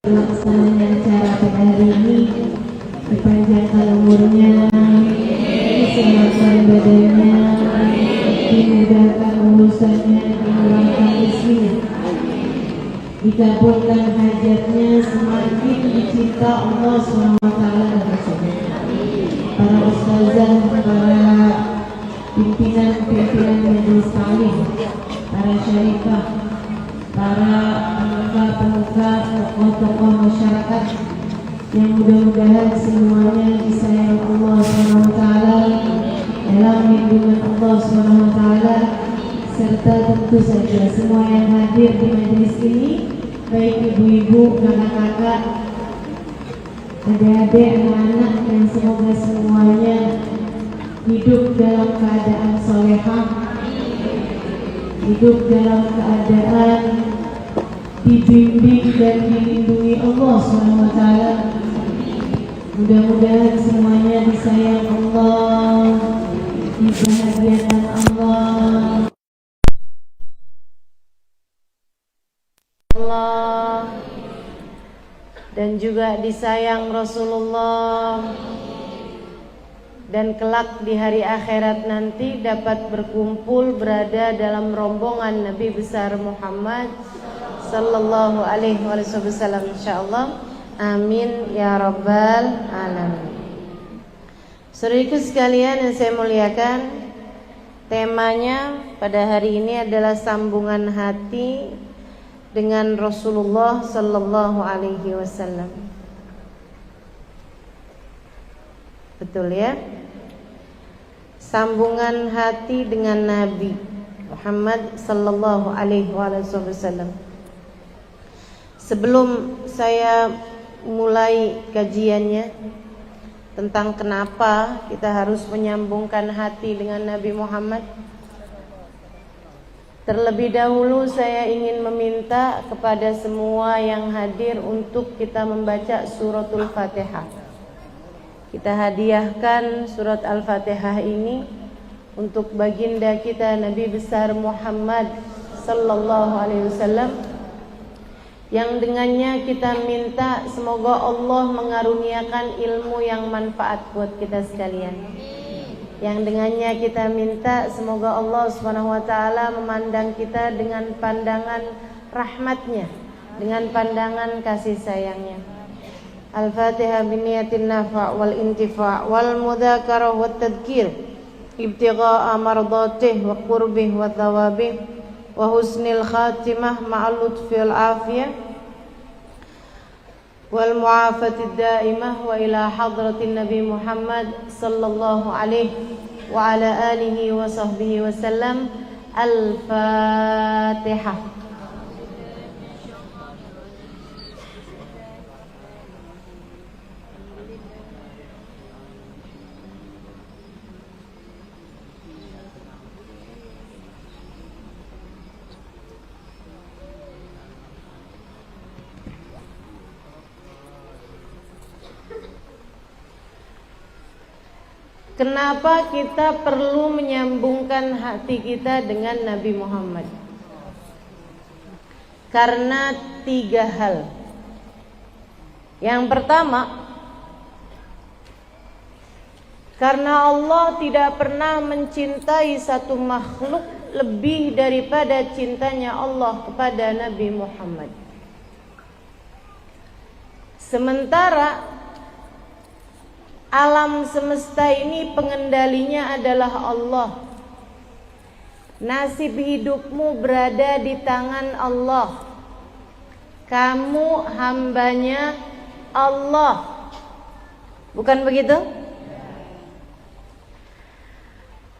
pelaksanaan acara pada hari ini, dipanjangkan umurnya, disehatkan badannya, dimudahkan urusannya, dimurahkan rezekinya, dikabulkan hajatnya, semakin dicinta Allah SWT dan Rasulnya. Para ustazah, para pimpinan majelis taklim, para syarifah, para pemuka-pemuka, tokoh-tokoh masyarakat yang mudah-mudahan semuanya disayang Allah SWT, dalam lindungan Allah SWT, serta tentu saja semua yang hadir di majelis ini, baik ibu-ibu, kakak-kakak, adik-adik, anak-anak, dan semoga semuanya hidup dalam keadaan solehah, hidup dalam keadaan dibimbing dan dilindungi Allah SWT. Mudah-mudahan semuanya disayang Allah, dibahagiakan Allah, dan juga disayang Rasulullah, dan kelak di hari akhirat nanti dapat berkumpul berada dalam rombongan Nabi besar Muhammad sallallahu alaihi wasallam, insyaallah. Amin ya rabbal alamin. Saudaraku sekalian yang saya muliakan, temanya pada hari ini adalah sambungan hati dengan Rasulullah sallallahu alaihi wasallam. Betul ya? Sambungan hati dengan Nabi Muhammad sallallahu alaihi wasallam. Sebelum saya mulai kajiannya tentang kenapa kita harus menyambungkan hati dengan Nabi Muhammad, terlebih dahulu saya ingin meminta kepada semua yang hadir untuk kita membaca suratul Fatihah. Kita hadiahkan surat Al-Fatihah ini untuk baginda kita Nabi besar Muhammad sallallahu alaihi wasallam, yang dengannya kita minta semoga Allah mengaruniakan ilmu yang manfaat buat kita sekalian. Yang dengannya kita minta semoga Allah Subhanahu wa taala memandang kita dengan pandangan rahmatnya, dengan pandangan kasih sayangnya. Al-Fatihah biniyatin nafa' wal intifa' wal mudzakarah wat tadhkir ibtigha'a mardatih wa qurbih wa thawabih wa husnil khatimah ma'al lutfi wal afiyah wal mu'afatid daimah wa ila hadratin Nabi Muhammad sallallahu alaihi wa ala alihi wa sahbihi wa sallam. Al-Fatihah. Kenapa kita perlu menyambungkan hati kita dengan Nabi Muhammad? Karena 3 hal. Yang pertama, karena Allah tidak pernah mencintai satu makhluk lebih daripada cintanya Allah kepada Nabi Muhammad. Sementara alam semesta ini pengendalinya adalah Allah. Nasib hidupmu berada di tangan Allah. Kamu hambanya Allah. Bukan begitu?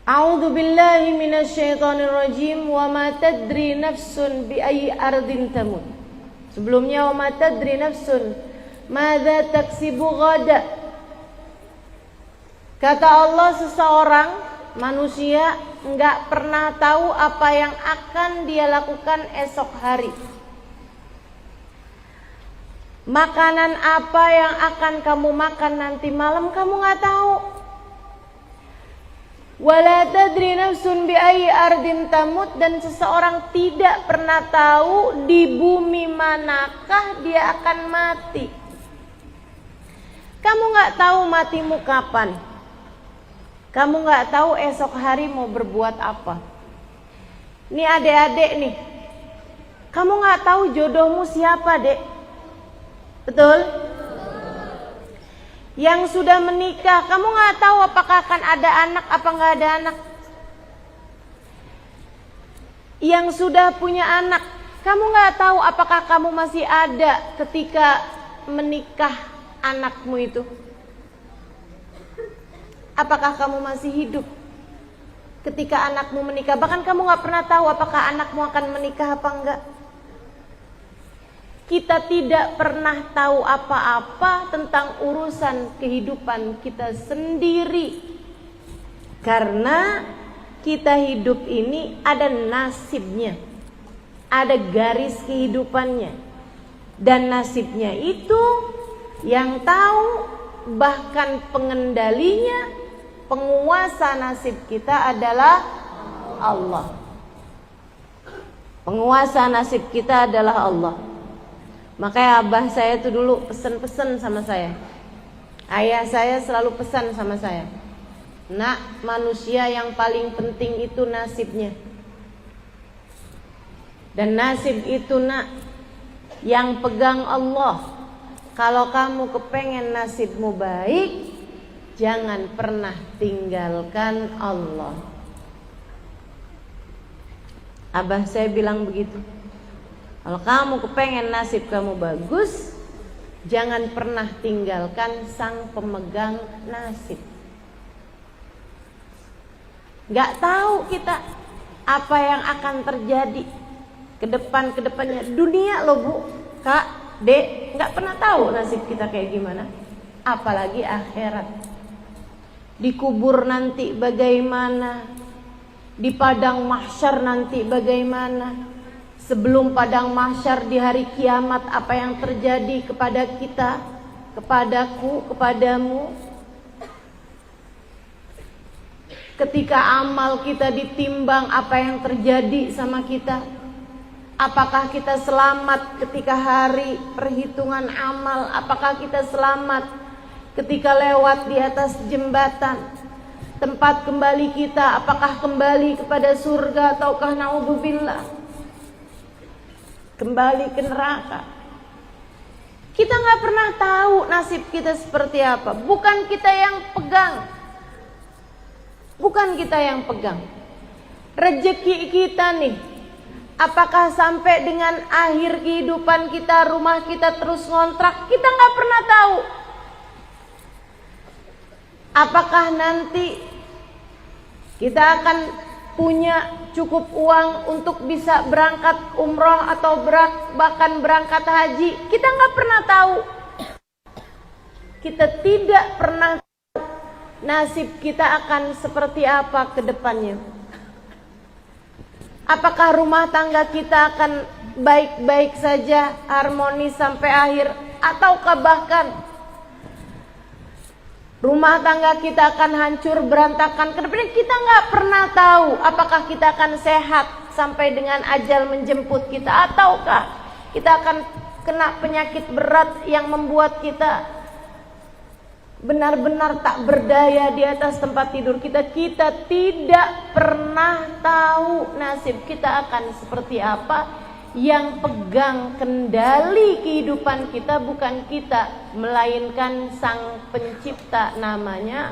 A'udzu billahi minasyaitonir rajim. Wa ma tadri nafsun bi ayyi ardin tamut. Sebelumnya wa ma tadri nafsun madza taksibu ghada. Kata Allah, seseorang manusia enggak pernah tahu apa yang akan dia lakukan esok hari. Makanan apa yang akan kamu makan nanti malam kamu enggak tahu. Wala tadri nafsun bi ayyi ardin tamut, dan seseorang tidak pernah tahu di bumi manakah dia akan mati. Kamu nggak tahu matimu kapan. Kamu nggak tahu esok hari mau berbuat apa. Nih adik-adik nih, kamu nggak tahu jodohmu siapa, Dek. Betul? Yang sudah menikah, kamu nggak tahu apakah akan ada anak apa nggak ada anak. Yang sudah punya anak, kamu nggak tahu apakah kamu masih ada ketika menikah anakmu itu. Apakah kamu masih hidup ketika anakmu menikah? Bahkan kamu nggak pernah tahu apakah anakmu akan menikah apa enggak. Kita tidak pernah tahu apa-apa tentang urusan kehidupan kita sendiri. Karena kita hidup ini ada nasibnya, ada garis kehidupannya. Dan nasibnya itu yang tahu, bahkan pengendalinya, penguasa nasib kita adalah Allah. Penguasa nasib kita adalah Allah. Makanya abah saya itu dulu pesan-pesan sama saya. Ayah saya selalu pesan sama saya, nak, manusia yang paling penting itu nasibnya. Dan nasib itu, nak, yang pegang Allah. Kalau kamu kepengen nasibmu baik, jangan pernah tinggalkan Allah. Abah saya bilang begitu. Kalau kamu kepengen nasib kamu bagus, jangan pernah tinggalkan sang pemegang nasib. Gak tahu kita apa yang akan terjadi ke depannya. Dunia loh Bu, Kak, Dek, gak pernah tahu nasib kita kayak gimana. Apalagi akhirat. Dikubur nanti bagaimana, di padang mahsyar nanti bagaimana, sebelum padang mahsyar di hari kiamat apa yang terjadi kepada kita, kepadaku, kepadamu. Ketika amal kita ditimbang, apa yang terjadi sama kita. Apakah kita selamat ketika hari perhitungan amal? Apakah kita selamat ketika lewat di atas jembatan? Tempat kembali kita, apakah kembali kepada surga ataukah naudzubillah kembali ke neraka? Kita gak pernah tahu nasib kita seperti apa. Bukan kita yang pegang. Bukan kita yang pegang. Rezeki kita nih, apakah sampai dengan akhir kehidupan kita, rumah kita terus ngontrak? Kita gak pernah tahu. Apakah nanti kita akan punya cukup uang untuk bisa berangkat umroh atau bahkan berangkat haji? Kita gak pernah tahu. Kita tidak pernah tahu nasib kita akan seperti apa ke depannya. Apakah rumah tangga kita akan baik-baik saja, harmonis sampai akhir, ataukah bahkan rumah tangga kita akan hancur berantakan ke depannya? Kita nggak pernah tahu. Apakah kita akan sehat sampai dengan ajal menjemput kita, ataukah kita akan kena penyakit berat yang membuat kita benar-benar tak berdaya di atas tempat tidur kita. Kita tidak pernah tahu nasib kita akan seperti apa. Yang pegang kendali kehidupan kita bukan kita, melainkan sang pencipta, namanya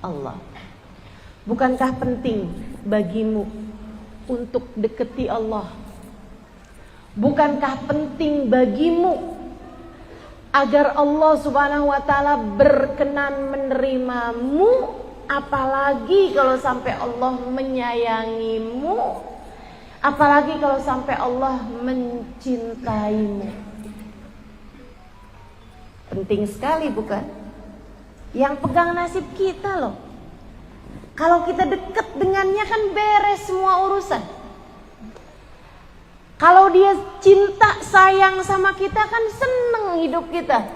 Allah. Bukankah penting bagimu untuk deketi Allah? Bukankah penting bagimu agar Allah Subhanahu wa taala berkenan menerimamu? Apalagi kalau sampai Allah menyayangimu, apalagi kalau sampai Allah mencintaimu. Penting sekali, bukan? Yang pegang nasib kita loh. Kalau kita dekat dengannya kan beres semua urusan. Kalau dia cinta sayang sama kita kan seneng hidup kita.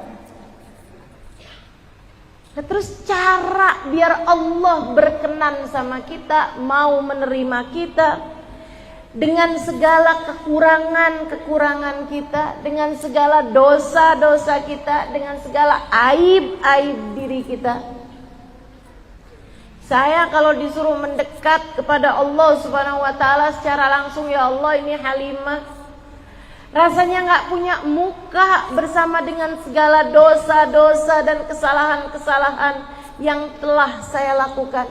Nah, terus cara biar Allah berkenan sama kita, mau menerima kita dengan segala kekurangan-kekurangan kita, dengan segala dosa-dosa kita, dengan segala aib-aib diri kita. Saya kalau disuruh mendekat kepada Allah Subhanahu wa taala secara langsung, ya Allah, ini Halimah rasanya nggak punya muka bersama dengan segala dosa-dosa dan kesalahan-kesalahan yang telah saya lakukan.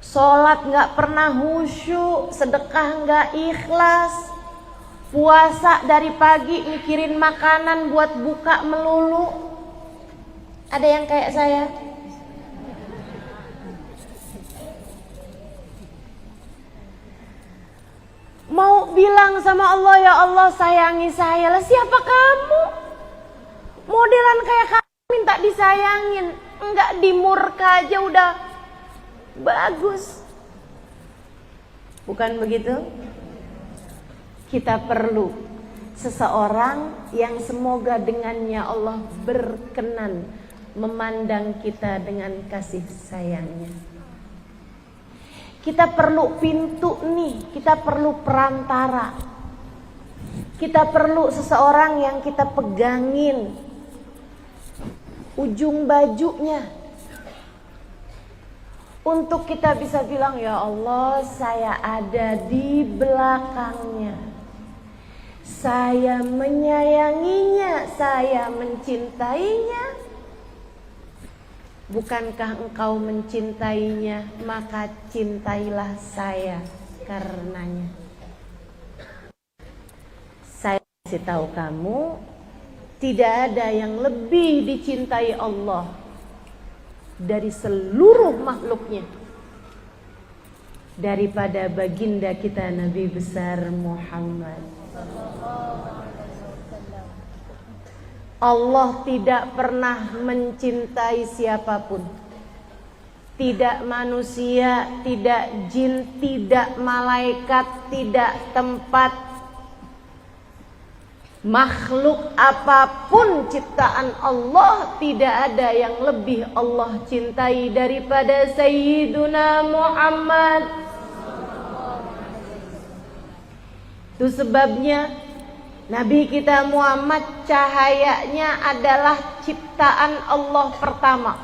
Sholat nggak pernah khusyuk, sedekah nggak ikhlas, puasa dari pagi mikirin makanan buat buka melulu. Ada yang kayak saya? Mau bilang sama Allah, ya Allah sayangi saya. Lah siapa kamu? Modelan kayak kamu minta disayangin. Enggak, dimurka aja udah bagus. Bukan begitu? Kita perlu seseorang yang semoga dengannya Allah berkenan memandang kita dengan kasih sayangnya. Kita perlu pintu nih, kita perlu perantara. Kita perlu seseorang yang kita pegangin ujung bajunya, untuk kita bisa bilang, ya Allah, saya ada di belakangnya, saya menyayanginya, saya mencintainya. Bukankah engkau mencintainya, maka cintailah saya karenanya. Saya kasih tahu kamu, tidak ada yang lebih dicintai Allah dari seluruh makhluknya daripada baginda kita Nabi besar Muhammad. Allah tidak pernah mencintai siapapun, tidak manusia, tidak jin, tidak malaikat, tidak tempat, makhluk apapun ciptaan Allah, tidak ada yang lebih Allah cintai daripada Sayyiduna Muhammad. Itu sebabnya Nabi kita Muhammad cahayanya adalah ciptaan Allah pertama.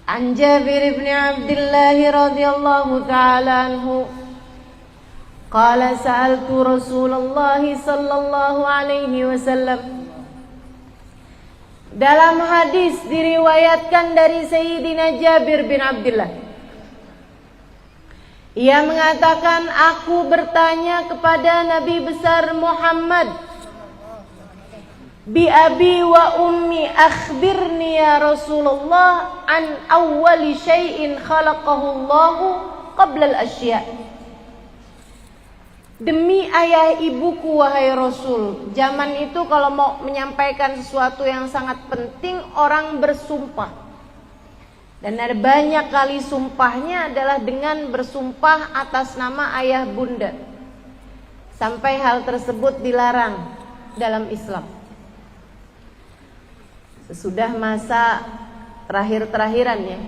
An Jabir bin Abdullah radhiyallahu ta'ala anhu qala sa'altu Rasulullah sallallahu alaihi wasallam. Dalam hadis diriwayatkan dari Sayyidina Jabir bin Abdullah, ia mengatakan, aku bertanya kepada Nabi besar Muhammad, bi abi wa ummi akhbirni ya Rasulullah an awwali syai'in khalaqahu Allahu qabla al-asya'. Demi ayah ibuku wahai Rasul, zaman itu kalau mau menyampaikan sesuatu yang sangat penting, orang bersumpah. Dan ada banyak kali sumpahnya adalah dengan bersumpah atas nama ayah bunda. Sampai hal tersebut dilarang dalam Islam. Sesudah masa terakhir-terakhiran ya.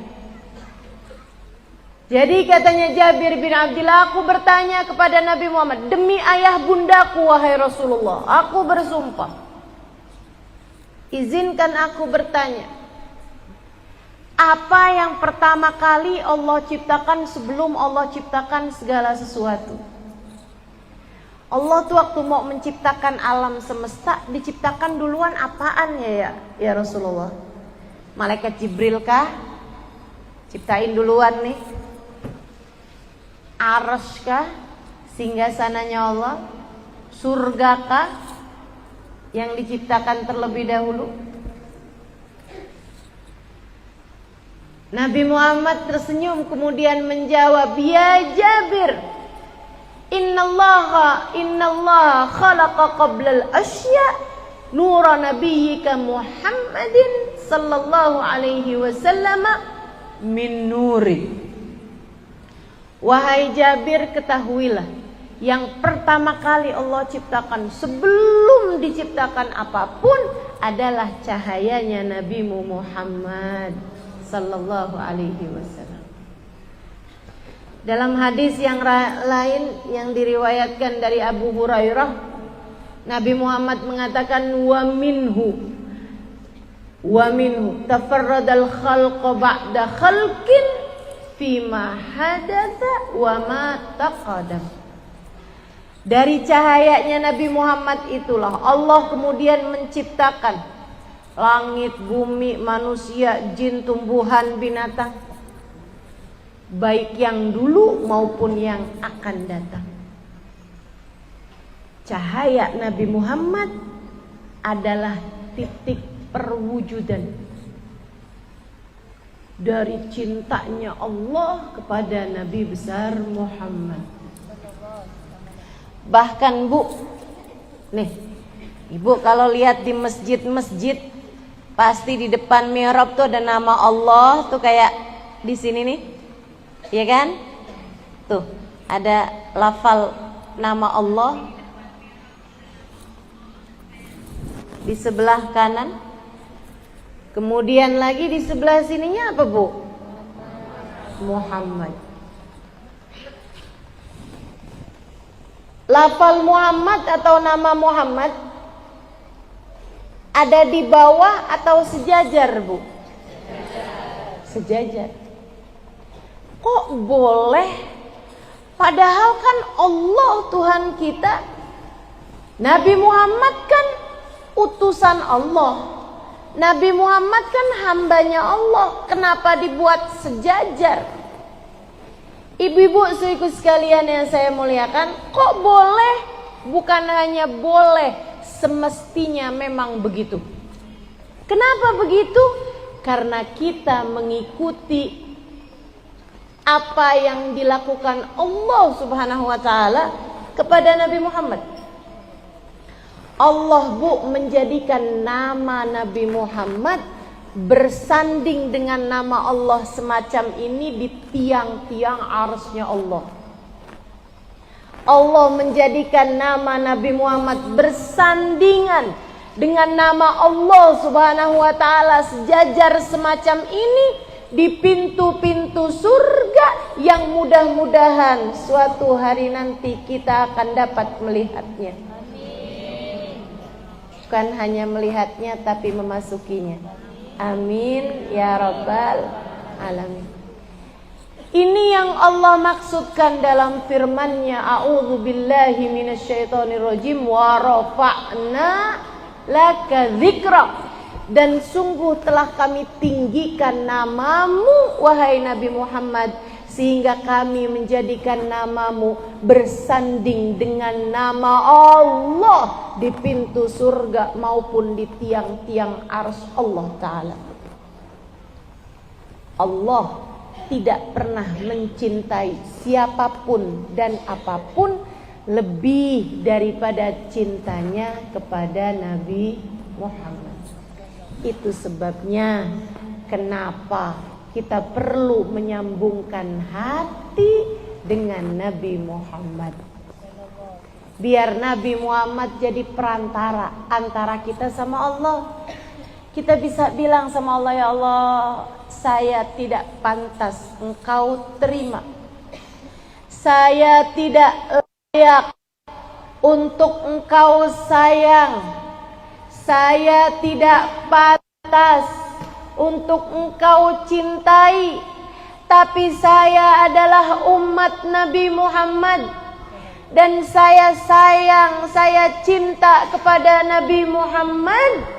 Jadi katanya Jabir bin Abdullah, aku bertanya kepada Nabi Muhammad, demi ayah bundaku wahai Rasulullah, aku bersumpah, izinkan aku bertanya, apa yang pertama kali Allah ciptakan sebelum Allah ciptakan segala sesuatu? Allah tuh waktu mau menciptakan alam semesta, diciptakan duluan apaan ya Rasulullah? Malaikat Jibril kah? Ciptain duluan nih. Arsy kah? Singgasananya Allah? Surga kah? Yang diciptakan terlebih dahulu? Nabi Muhammad tersenyum kemudian menjawab, ya Jabir, innallaha khalaqa qabla al-asya' nura nabiyyika Muhammadin sallallahu alaihi wasallam min nuri. Wahai Jabir, ketahuilah, yang pertama kali Allah ciptakan sebelum diciptakan apapun adalah cahayanya Nabi Muhammad sallallahu alaihi wasallam. Dalam hadis yang lain yang diriwayatkan dari Abu Hurairah, Nabi Muhammad mengatakan wa minhu tafarradal khalqa ba'da khalqin fima hadatha wa ma taqaddam. Dari cahayanya Nabi Muhammad itulah Allah kemudian menciptakan langit, bumi, manusia, jin, tumbuhan, binatang, baik yang dulu maupun yang akan datang. Cahaya Nabi Muhammad adalah titik perwujudan dari cintanya Allah kepada Nabi besar Muhammad. Bahkan Bu, nih Ibu kalau lihat di masjid-masjid, pasti di depan mihrab tuh ada nama Allah tuh, kayak di sini nih, ya kan? Tuh ada lafal nama Allah di sebelah kanan. Kemudian lagi di sebelah sininya apa Bu? Muhammad. Lafal Muhammad atau nama Muhammad ada di bawah atau sejajar Bu? Sejajar. Kok boleh? Padahal kan Allah Tuhan kita, Nabi Muhammad kan utusan Allah, Nabi Muhammad kan hambanya Allah. Kenapa dibuat sejajar? Ibu-ibu suiku sekalian yang saya muliakan, kok boleh? Bukan hanya boleh, semestinya memang begitu. Kenapa begitu? Karena kita mengikuti apa yang dilakukan Allah Subhanahu wa taala kepada Nabi Muhammad. Allah Bu menjadikan nama Nabi Muhammad bersanding dengan nama Allah semacam ini di tiang-tiang arsy-Nya Allah. Allah menjadikan nama Nabi Muhammad bersandingan dengan nama Allah Subhanahu wa taala, sejajar semacam ini di pintu-pintu surga yang mudah-mudahan suatu hari nanti kita akan dapat melihatnya. Bukan hanya melihatnya tapi memasukinya. Amin ya rabbal alamin. Ini yang Allah maksudkan dalam firman-Nya, a'udzu billahi minasyaitonir rajim, wa rafa'na laka dzikrak. Dan sungguh telah kami tinggikan namamu wahai Nabi Muhammad, sehingga kami menjadikan namamu bersanding dengan nama Allah di pintu surga maupun di tiang-tiang arsy Allah Ta'ala. Allah tidak pernah mencintai siapapun dan apapun lebih daripada cintanya kepada Nabi Muhammad. Itu sebabnya kenapa kita perlu menyambungkan hati dengan Nabi Muhammad. Biar Nabi Muhammad jadi perantara antara kita sama Allah. Kita bisa bilang sama Allah, ya Allah, saya tidak pantas Engkau terima. Saya tidak layak untuk Engkau sayang. Saya tidak pantas untuk Engkau cintai. Tapi saya adalah umat Nabi Muhammad, dan saya sayang, saya cinta kepada Nabi Muhammad.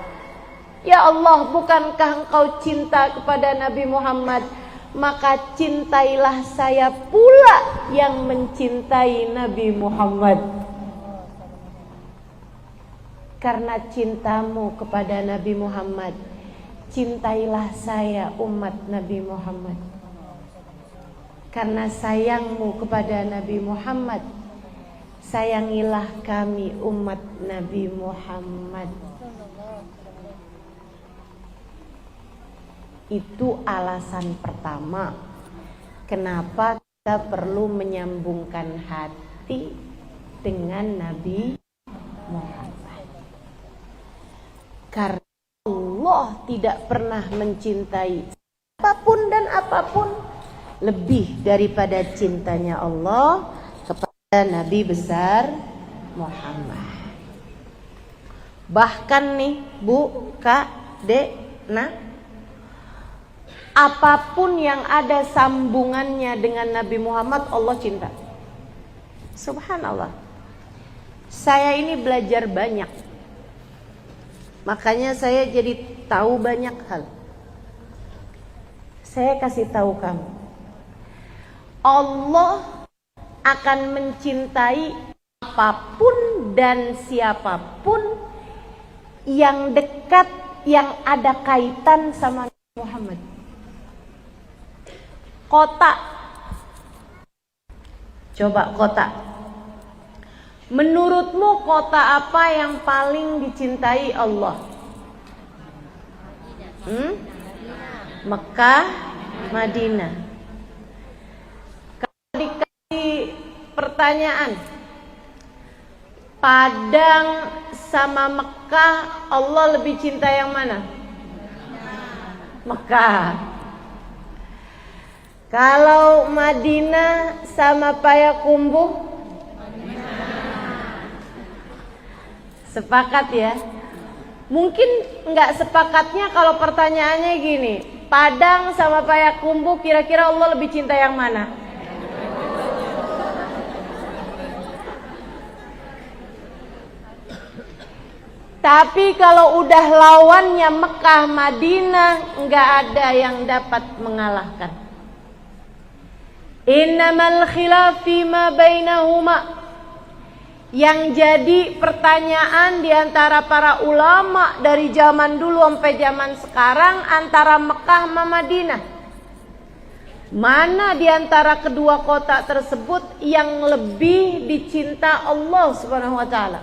Ya Allah, bukankah Engkau cinta kepada Nabi Muhammad? Maka cintailah saya pula yang mencintai Nabi Muhammad. Karena cintamu kepada Nabi Muhammad, cintailah saya umat Nabi Muhammad. Karena sayangmu kepada Nabi Muhammad, sayangilah kami umat Nabi Muhammad. Itu alasan pertama kenapa kita perlu menyambungkan hati dengan Nabi Muhammad. Karena Allah tidak pernah mencintai apapun dan apapun lebih daripada cintanya Allah kepada Nabi besar Muhammad. Bahkan nih Bu, Kak, Dek, Nah, apapun yang ada sambungannya dengan Nabi Muhammad Allah cinta. Subhanallah. Saya ini belajar banyak. Makanya saya jadi tahu banyak hal. Saya kasih tahu kamu. Allah akan mencintai apapun dan siapapun yang dekat, yang ada kaitan sama Nabi Muhammad. Kota. Coba kota. Menurutmu kota apa yang paling dicintai Allah? Mekah, Madinah. Kalau dikasih pertanyaan, Padang sama Mekah, Allah lebih cinta yang mana? Mekah. Kalau Madinah sama Payakumbuh? Sepakat ya. Mungkin nggak sepakatnya kalau pertanyaannya gini, Padang sama Payakumbuh kira-kira Allah lebih cinta yang mana? Tapi kalau udah lawannya Mekah, Madinah, nggak ada yang dapat mengalahkan. Innamal khilaf fima bainahuma. Yang jadi pertanyaan di antara para ulama dari zaman dulu sampai zaman sekarang antara Mekah sama Madinah. Mana di antara kedua kota tersebut yang lebih dicinta Allah Subhanahu wa taala?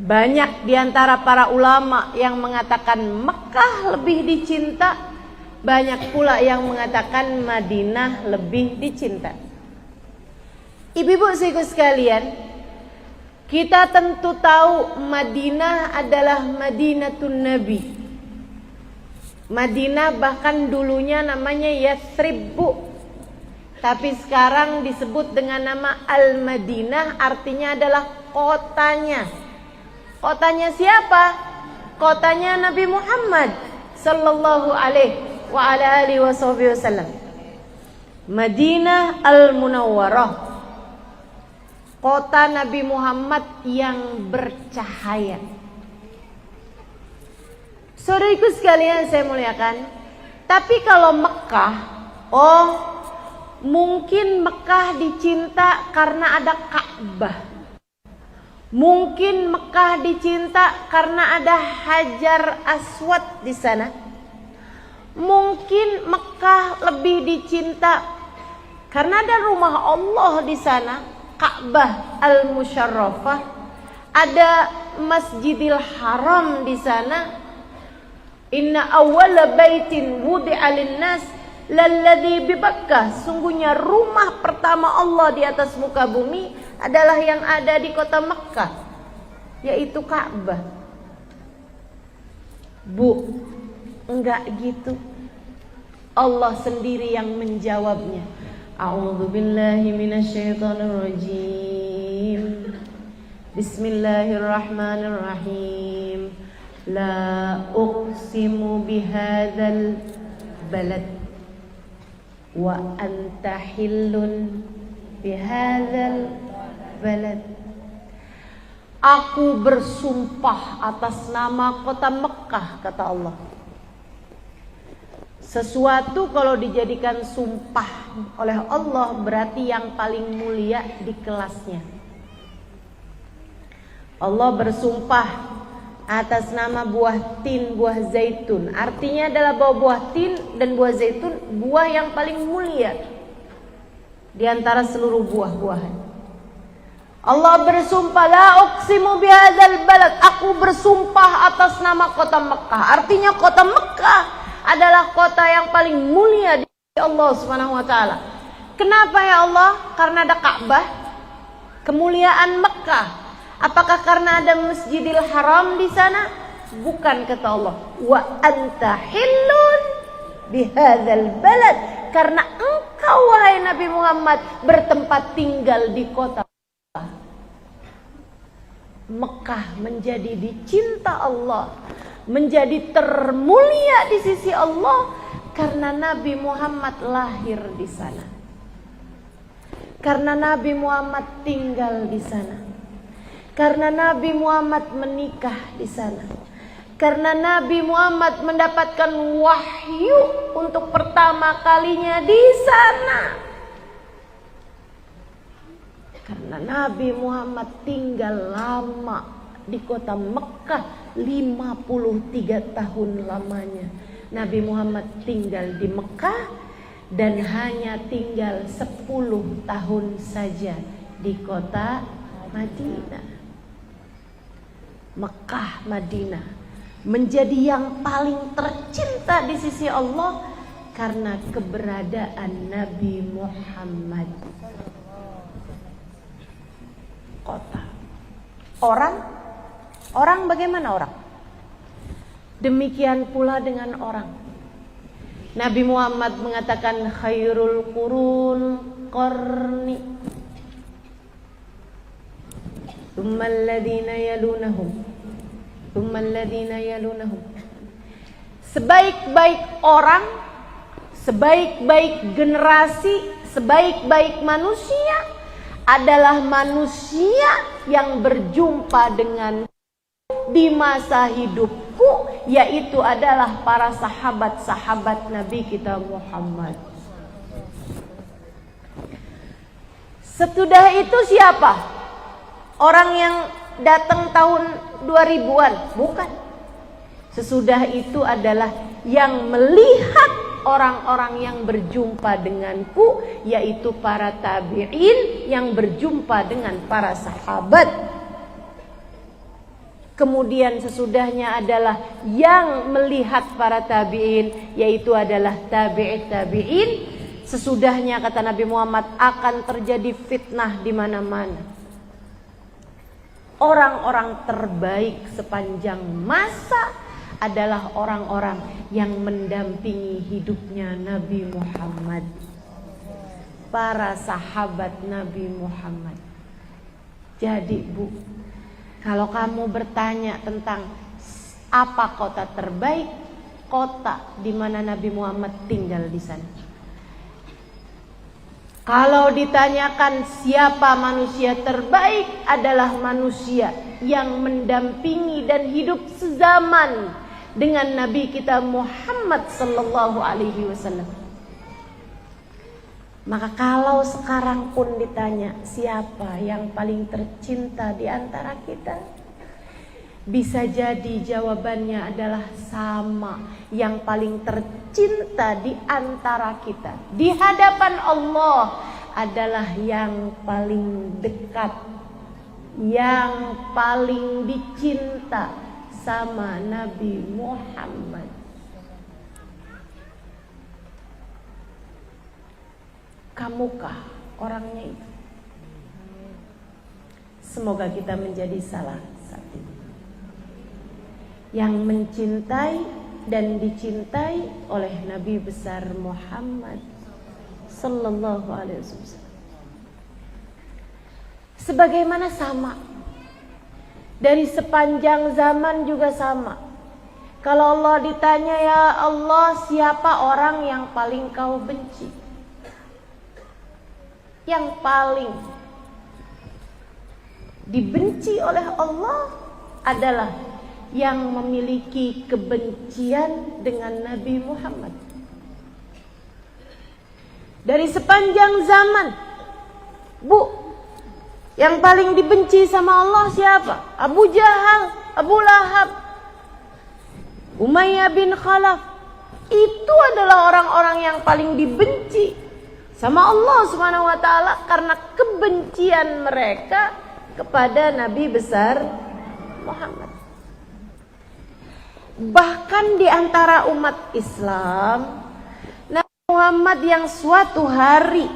Banyak di antara para ulama yang mengatakan Mekah lebih dicinta, banyak pula yang mengatakan Madinah lebih dicinta. Ibu-ibu saudaraku sekalian, kita tentu tahu Madinah adalah Madinatun Nabi. Madinah bahkan dulunya namanya Yathrib, Bu. Tapi sekarang disebut dengan nama Al-Madinah, artinya adalah kotanya. Kotanya siapa? Kotanya Nabi Muhammad sallallahu alaihi wa ala alihi wasallam. Madinah Al-Munawwarah. Kota Nabi Muhammad yang bercahaya. Saudaraku sekalian saya muliakan. Tapi kalau Mekah, mungkin Mekah dicinta karena ada Ka'bah. Mungkin Mekah dicinta karena ada Hajar Aswad di sana. Mungkin Mekah lebih dicinta karena ada rumah Allah di sana, Ka'bah Al-Musyarrafah, ada Masjidil Haram di sana. Inna awwala baitin wudi'a lin-nas lalladzi bi Bakkah. Sungguhnya rumah pertama Allah di atas muka bumi adalah yang ada di kota Mekkah, yaitu Ka'bah. Bu, enggak gitu. Allah sendiri yang menjawabnya. A'udzu billahi minasyaitonir rajim. Bismillahirrahmanirrahim. La uqsimu bihadzal balad wa anta hillun bihadzal balad. Aku bersumpah atas nama kota Mekkah, kata Allah. Sesuatu kalau dijadikan sumpah oleh Allah berarti yang paling mulia di kelasnya. Allah bersumpah atas nama buah tin, buah zaitun. Artinya adalah bahwa buah tin dan buah zaitun buah yang paling mulia di antara seluruh buah-buahan. Allah bersumpah, la uqsimu bihadzal balad. Aku bersumpah atas nama kota Mekkah. Artinya kota Mekkah adalah kota yang paling mulia di Allah Subhanahu wa taala. Kenapa ya Allah? Karena ada Ka'bah. Kemuliaan Mekkah. Apakah karena ada Masjidil Haram di sana? Bukan, kata Allah, wa anta hillun bihadzal balad, karena engkau wahai Nabi Muhammad bertempat tinggal di kota Mekah, menjadi dicinta Allah, menjadi termulia di sisi Allah karena Nabi Muhammad lahir di sana, karena Nabi Muhammad tinggal di sana, karena Nabi Muhammad menikah di sana, karena Nabi Muhammad mendapatkan wahyu untuk pertama kalinya di sana, karena Nabi Muhammad tinggal lama di kota Mekah, 53 tahun lamanya Nabi Muhammad tinggal di Mekah, dan hanya tinggal 10 tahun saja di kota Madinah. Mekah, Madinah menjadi yang paling tercinta di sisi Allah karena keberadaan Nabi Muhammad. Kota. Orang bagaimana orang? Demikian pula dengan orang. Nabi Muhammad mengatakan khairul qurun qarni, tsummal ladzina yalunahum, tsummal ladzina yalunahum. Sebaik-baik orang, sebaik-baik generasi, sebaik-baik manusia adalah manusia yang berjumpa dengan di masa hidupku, yaitu adalah para sahabat-sahabat Nabi kita Muhammad. Sesudah itu siapa? Orang yang datang tahun 2000-an? Bukan. Sesudah itu adalah yang melihat orang-orang yang berjumpa denganku, yaitu para tabi'in yang berjumpa dengan para sahabat. Kemudian sesudahnya adalah yang melihat para tabi'in, yaitu adalah tabi'in. Sesudahnya, kata Nabi Muhammad, akan terjadi fitnah di mana-mana. Orang-orang terbaik sepanjang masa adalah orang-orang yang mendampingi hidupnya Nabi Muhammad, para sahabat Nabi Muhammad. Jadi Bu, kalau kamu bertanya tentang apa kota terbaik, kota di mana Nabi Muhammad tinggal di sana. Kalau ditanyakan siapa manusia terbaik, adalah manusia yang mendampingi dan hidup sezaman dengan Nabi kita Muhammad sallallahu alaihi wasallam. Maka kalau sekarang pun ditanya siapa yang paling tercinta di antara kita, bisa jadi jawabannya adalah sama. Yang paling tercinta di antara kita di hadapan Allah adalah yang paling dekat, yang paling dicinta sama Nabi Muhammad. Kamukah orangnya itu? Semoga kita menjadi salah satu yang mencintai dan dicintai oleh Nabi besar Muhammad sallallahu alaihi wasallam. Sebagaimana sama, dari sepanjang zaman juga sama. Kalau Allah ditanya, ya Allah, siapa orang yang paling kau benci? Yang paling dibenci oleh Allah adalah yang memiliki kebencian dengan Nabi Muhammad. Dari sepanjang zaman, Bu, yang paling dibenci sama Allah siapa? Abu Jahal, Abu Lahab, Umayyah bin Khalaf. Itu adalah orang-orang yang paling dibenci sama Allah Subhanahu wa taala karena kebencian mereka kepada Nabi besar Muhammad. Bahkan di antara umat Islam, Nabi Muhammad yang suatu hari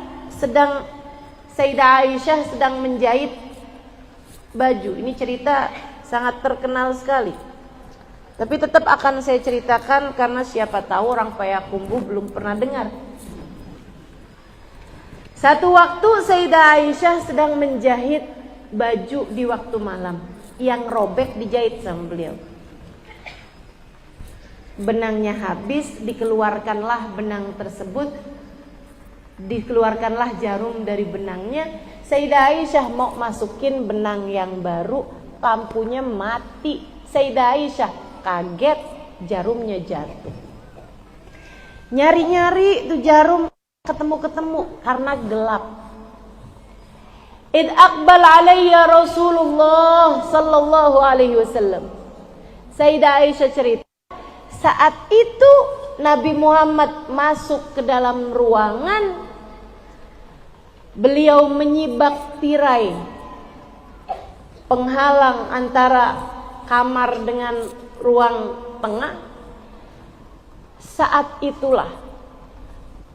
Sayyidah Aisyah sedang menjahit baju. Ini cerita sangat terkenal sekali. Tapi tetap akan saya ceritakan karena siapa tahu orang Payakumbuh belum pernah dengar. Satu waktu Sayyidah Aisyah sedang menjahit baju di waktu malam. Yang robek dijahit sama beliau. Benangnya habis, dikeluarkanlah benang tersebut. Dikeluarkanlah jarum dari benangnya. Sayyidah Aisyah mau masukin benang yang baru, lampunya mati. Sayyidah Aisyah kaget, jarumnya jatuh. Nyari-nyari tuh jarum ketemu-ketemu karena gelap. Id aqbal alayya Rasulullah sallallahu alaihi wasallam. Sayyidah Aisyah cerita, saat itu Nabi Muhammad masuk ke dalam ruangan. Beliau menyibak tirai penghalang antara kamar dengan ruang tengah. Saat itulah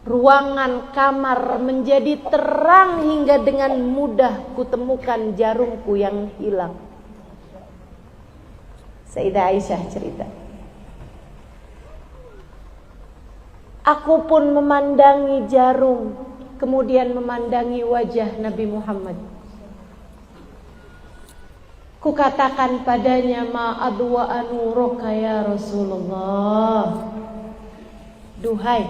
ruangan kamar menjadi terang hingga dengan mudah kutemukan jarumku yang hilang. Sayyidah Aisyah cerita, aku pun memandangi jarum, kemudian memandangi wajah Nabi Muhammad. Kukatakan padanya, ma adwa anuruka ya Rasulullah. Duhai,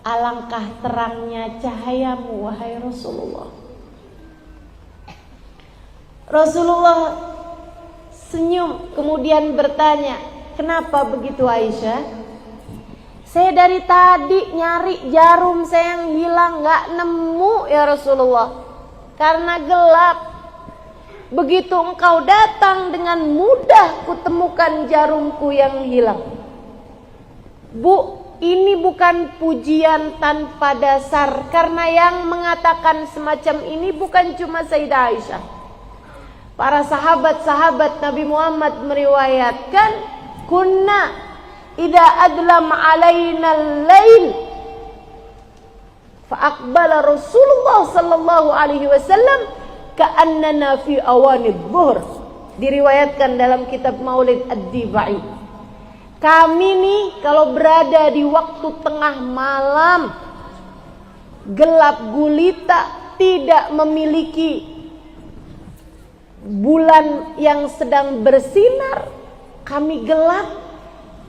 alangkah terangnya cahayamu wahai Rasulullah. Rasulullah senyum kemudian bertanya, kenapa begitu Aisyah? Saya dari tadi nyari jarum saya yang hilang, gak nemu ya Rasulullah, karena gelap. Begitu engkau datang dengan mudah kutemukan jarumku yang hilang. Bu, ini bukan pujian tanpa dasar, karena yang mengatakan semacam ini bukan cuma Sayyidah Aisyah. Para sahabat-sahabat Nabi Muhammad meriwayatkan, kunna idza adlam alaina al-lail fa aqbala Rasulullah sallallahu alaihi wasallam ka'annana fi awanid dhuhr. Diriwayatkan dalam kitab Maulid Ad-Dibai. Kami nih kalau berada di waktu tengah malam, gelap gulita, tidak memiliki bulan yang sedang bersinar, kami gelap.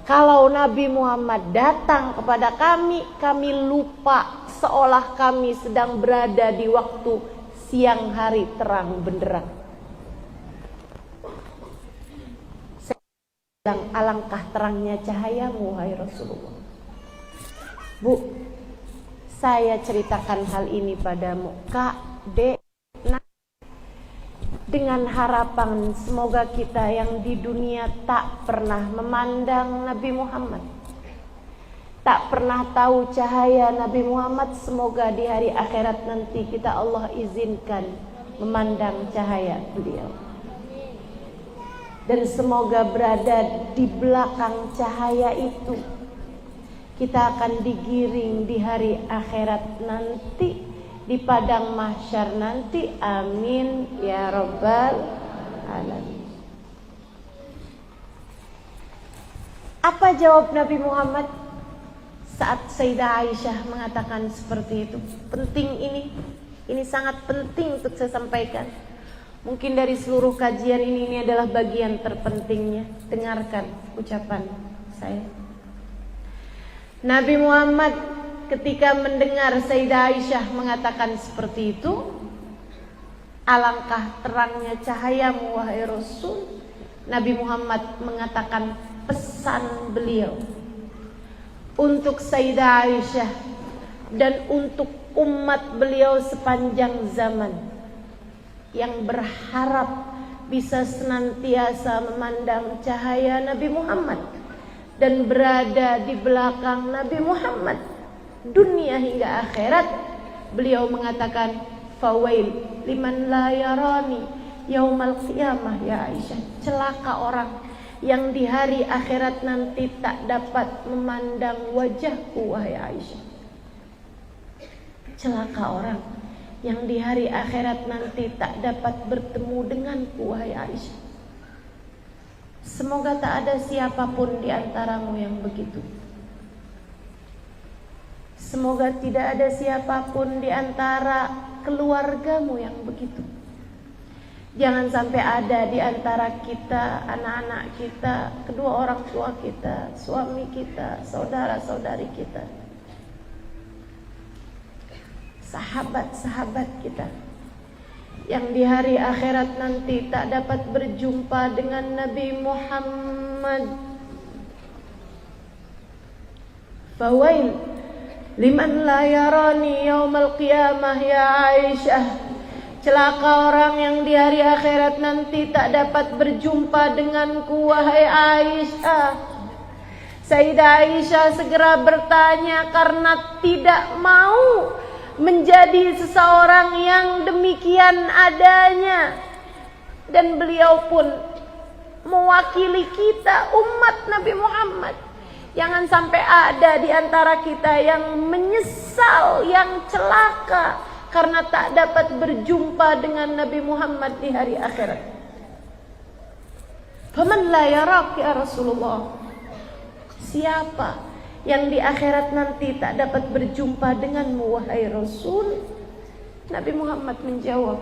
Kalau Nabi Muhammad datang kepada kami, kami lupa seolah kami sedang berada di waktu siang hari terang benderang. Saya bilang, alangkah terangnya cahayamu wahai Rasulullah. Bu, saya ceritakan hal ini padamu, Kak, Dek, Nak, dengan harapan semoga kita yang di dunia tak pernah memandang Nabi Muhammad, tak pernah tahu cahaya Nabi Muhammad, semoga di hari akhirat nanti kita Allah izinkan memandang cahaya beliau. Dan semoga berada di belakang cahaya itu, kita akan digiring di hari akhirat nanti, di padang mahsyar nanti. Amin ya rabbal alamin. Apa jawab Nabi Muhammad saat Sayyidah Aisyah mengatakan seperti itu? Penting ini sangat penting untuk saya sampaikan. Mungkin dari seluruh kajian ini adalah bagian terpentingnya. Dengarkan ucapan saya. Nabi Muhammad ketika mendengar Sayyidah Aisyah mengatakan seperti itu, alangkah terangnya cahayamu wahai Rasul, Nabi Muhammad mengatakan pesan beliau untuk Sayyidah Aisyah dan untuk umat beliau sepanjang zaman yang berharap bisa senantiasa memandang cahaya Nabi Muhammad dan berada di belakang Nabi Muhammad dunia hingga akhirat. Beliau mengatakan, fawail liman la yarani yaumal qiyamah ya Aisyah. Celaka orang yang di hari akhirat nanti tak dapat memandang wajahku wahai Aisyah. Celaka orang yang di hari akhirat nanti tak dapat bertemu denganku wahai Aisyah. Semoga tak ada siapapun di antaramu yang begitu. Semoga tidak ada siapapun di antara keluargamu yang begitu. Jangan sampai ada di antara kita, anak-anak kita, kedua orang tua kita, suami kita, saudara-saudari kita, sahabat-sahabat kita yang di hari akhirat nanti tak dapat berjumpa dengan Nabi Muhammad. Fawail liman la yarani yaumal qiyamah ya Aisyah. Celaka orang yang di hari akhirat nanti tak dapat berjumpa denganku wahai Aisyah. Sayyidah Aisyah segera bertanya karena tidak mau menjadi seseorang yang demikian adanya. Dan beliau pun mewakili kita umat Nabi Muhammad. Jangan sampai ada di antara kita yang menyesal, yang celaka karena tak dapat berjumpa dengan Nabi Muhammad di hari akhirat. Faman la yarak ya Rasulullah. Siapa yang di akhirat nanti tak dapat berjumpa denganmu wahai Rasul? Nabi Muhammad menjawab,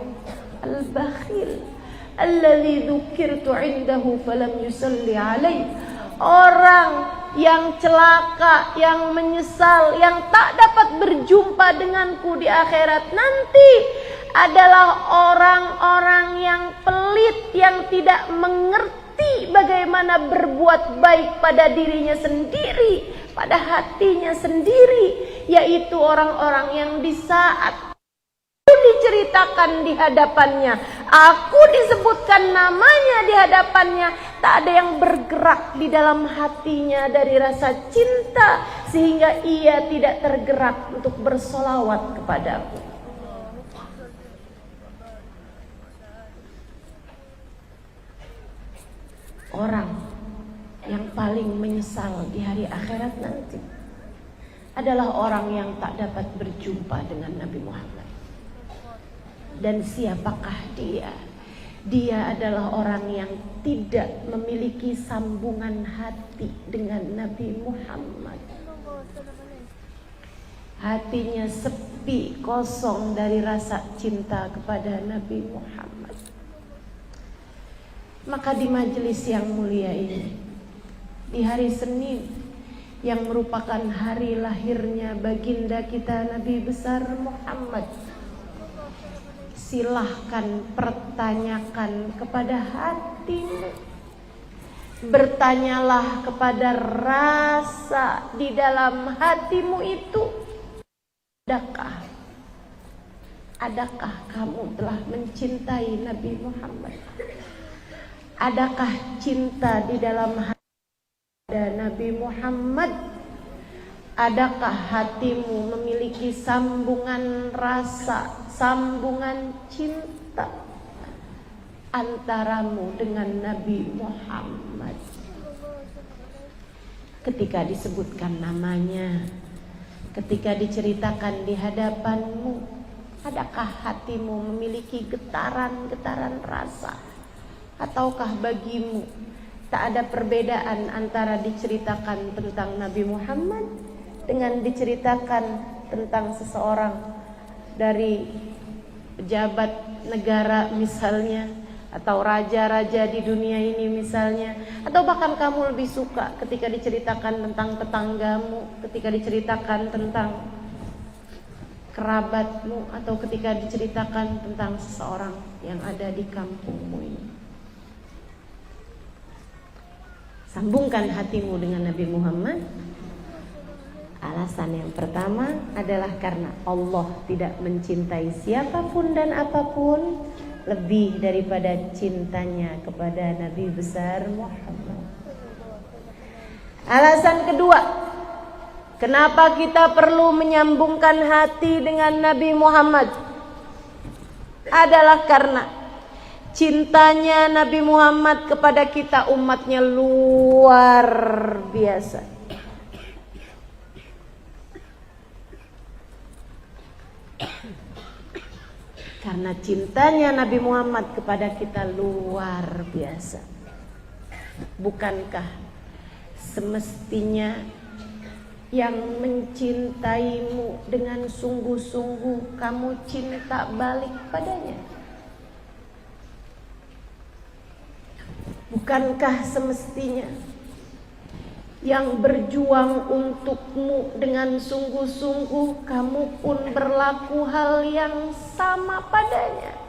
al-bakhil alladhi dzukirtu indahu falam yusalli alaih. Orang yang celaka, yang menyesal, yang tak dapat berjumpa denganku di akhirat nanti adalah orang-orang yang pelit, yang tidak mengerti bagaimana berbuat baik pada dirinya sendiri, pada hatinya sendiri, yaitu orang-orang yang di saat diceritakan di hadapannya, aku disebutkan namanya di hadapannya, tak ada yang bergerak di dalam hatinya dari rasa cinta sehingga ia tidak tergerak untuk bersolawat kepadaku. Orang yang paling menyesal di hari akhirat nanti adalah orang yang tak dapat berjumpa dengan Nabi Muhammad. Dan siapakah dia? Dia adalah orang yang tidak memiliki sambungan hati dengan Nabi Muhammad. Hatinya sepi, kosong dari rasa cinta kepada Nabi Muhammad. Maka di majelis yang mulia ini, di hari Senin yang merupakan hari lahirnya baginda kita Nabi besar Muhammad, silahkan pertanyakan kepada hatimu. Bertanyalah kepada rasa di dalam hatimu itu. Adakah kamu telah mencintai Nabi Muhammad? Adakah cinta di dalam hati Nabi Muhammad? Adakah hatimu memiliki sambungan rasa, sambungan cinta antaramu dengan Nabi Muhammad? Ketika disebutkan namanya, ketika diceritakan di hadapanmu, adakah hatimu memiliki getaran-getaran rasa? Ataukah bagimu tak ada perbedaan antara diceritakan tentang Nabi Muhammad dengan diceritakan tentang seseorang dari pejabat negara misalnya, atau raja-raja di dunia ini misalnya, atau bahkan kamu lebih suka ketika diceritakan tentang tetanggamu, ketika diceritakan tentang kerabatmu, atau ketika diceritakan tentang seseorang yang ada di kampungmu ini. Sambungkan hatimu dengan Nabi Muhammad. Alasan yang pertama adalah karena Allah tidak mencintai siapapun dan apapun lebih daripada cintanya kepada Nabi besar Muhammad. Alasan kedua, kenapa kita perlu menyambungkan hati dengan Nabi Muhammad adalah karena cintanya Nabi Muhammad kepada kita umatnya luar biasa. Karena cintanya Nabi Muhammad kepada kita luar biasa. Bukankah semestinya yang mencintaimu dengan sungguh-sungguh kamu cinta balik padanya? Bukankah semestinya yang berjuang untukmu dengan sungguh-sungguh kamu pun berlaku hal yang sama padanya?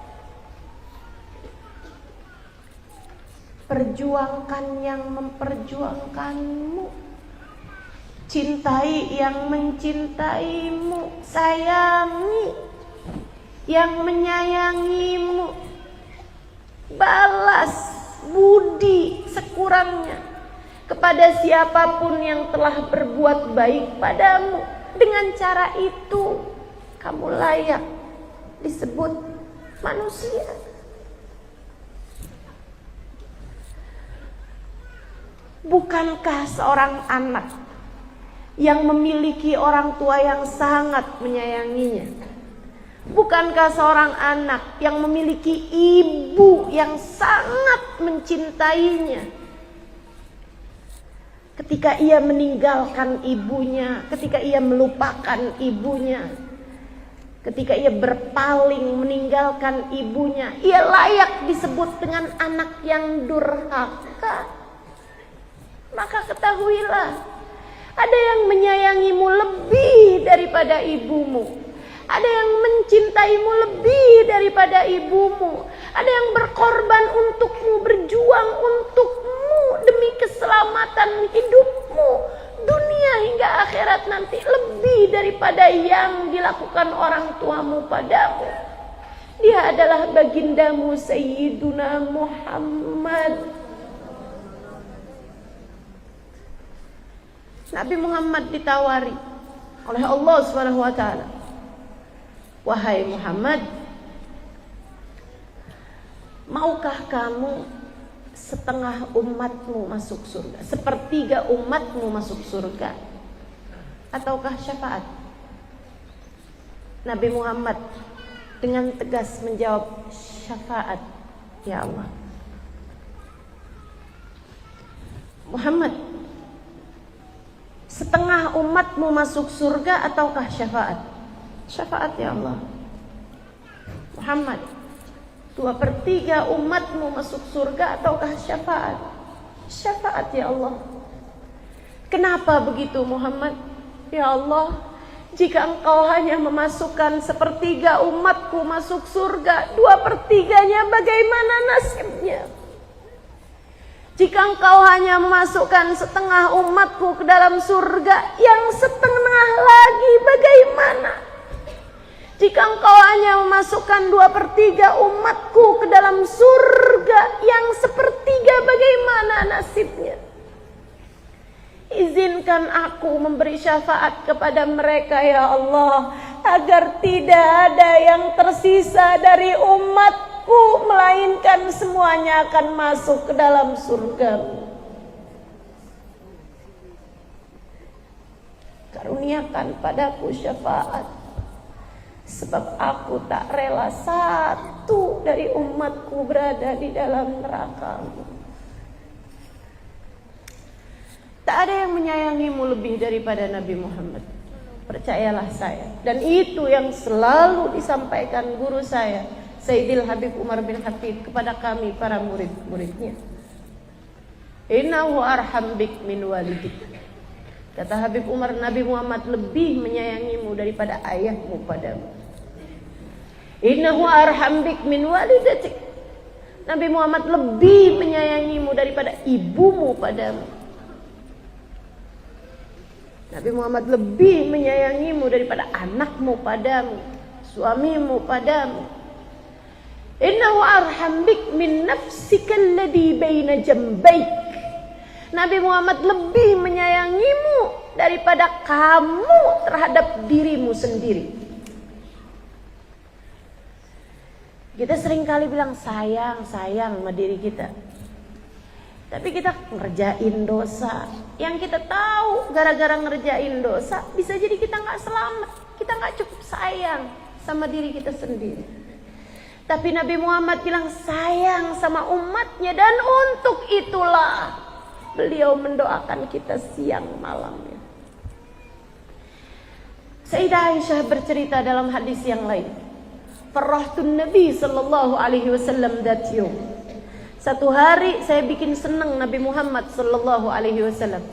Perjuangkan yang memperjuangkanmu, cintai yang mencintaimu, sayangi yang menyayangimu, balas budi sekurangnya kepada siapapun yang telah berbuat baik padamu. Dengan cara itu kamu layak disebut manusia. Bukankah seorang anak yang memiliki orang tua yang sangat menyayanginya, bukankah seorang anak yang memiliki ibu yang sangat mencintainya, ketika ia meninggalkan ibunya, ketika ia melupakan ibunya, ketika ia berpaling meninggalkan ibunya, ia layak disebut dengan anak yang durhaka? Maka ketahuilah, ada yang menyayangimu lebih daripada ibumu, ada yang mencintaimu lebih daripada ibumu, ada yang berkorban untukmu, berjuang untukmu demi keselamatan hidupmu dunia hingga akhirat nanti, lebih daripada yang dilakukan orang tuamu padamu. Dia adalah bagindamu Sayyiduna Muhammad. Nabi Muhammad ditawari oleh Allah Subhanahu wa taala, "Wahai Muhammad, maukah kamu setengah umatmu masuk surga, sepertiga umatmu masuk surga, ataukah syafaat?" Nabi Muhammad dengan tegas menjawab, "Syafaat, ya Allah." Muhammad, setengah umatmu masuk surga ataukah syafaat? Syafaat, ya Allah. Muhammad, 2/3 umatmu masuk surga ataukah syafaat? Syafaat, ya Allah. Kenapa begitu Muhammad? Ya Allah, jika engkau hanya memasukkan 1/3 umatku masuk surga, 2/3-nya bagaimana nasibnya? Jika engkau hanya memasukkan setengah umatku ke dalam surga, yang setengah lagi bagaimana? Jika engkau hanya memasukkan 2/3 umatku ke dalam surga, yang 1/3 bagaimana nasibnya? Izinkan aku memberi syafaat kepada mereka, ya Allah, agar tidak ada yang tersisa dari umat, melainkan semuanya akan masuk ke dalam surga-Mu. Karuniakan padaku syafaat, sebab aku tak rela satu dari umatku berada di dalam neraka-Mu. Tak ada yang menyayangimu lebih daripada Nabi Muhammad. Percayalah saya. Dan itu yang selalu disampaikan guru saya, Sayyidil Habib Umar bin Hafid, kepada kami para murid-muridnya. Innahu arham bik min walidik. Kata Habib Umar, Nabi Muhammad lebih menyayangimu daripada ayahmu padamu. Innahu arham bik min walidatik. Nabi Muhammad lebih menyayangimu daripada ibumu padamu. Nabi Muhammad lebih menyayangimu daripada anakmu padamu, suamimu padamu. Innahu arham bik min nafsika alladhi baina jambaik. Nabi Muhammad lebih menyayangimu daripada kamu terhadap dirimu sendiri. Kita seringkali bilang sayang sama diri kita, tapi kita ngerjain dosa. Yang kita tahu gara-gara ngerjain dosa, bisa jadi kita gak selamat, kita gak cukup sayang sama diri kita sendiri. Tapi Nabi Muhammad bilang sayang sama umatnya, dan untuk itulah beliau mendoakan kita siang malamnya. Sayyidah Aisyah bercerita dalam hadis yang lain, Farahtun Nabi sallallahu alaihi wasallam that yawm. Satu hari saya bikin senang Nabi Muhammad sallallahu alaihi wasallam.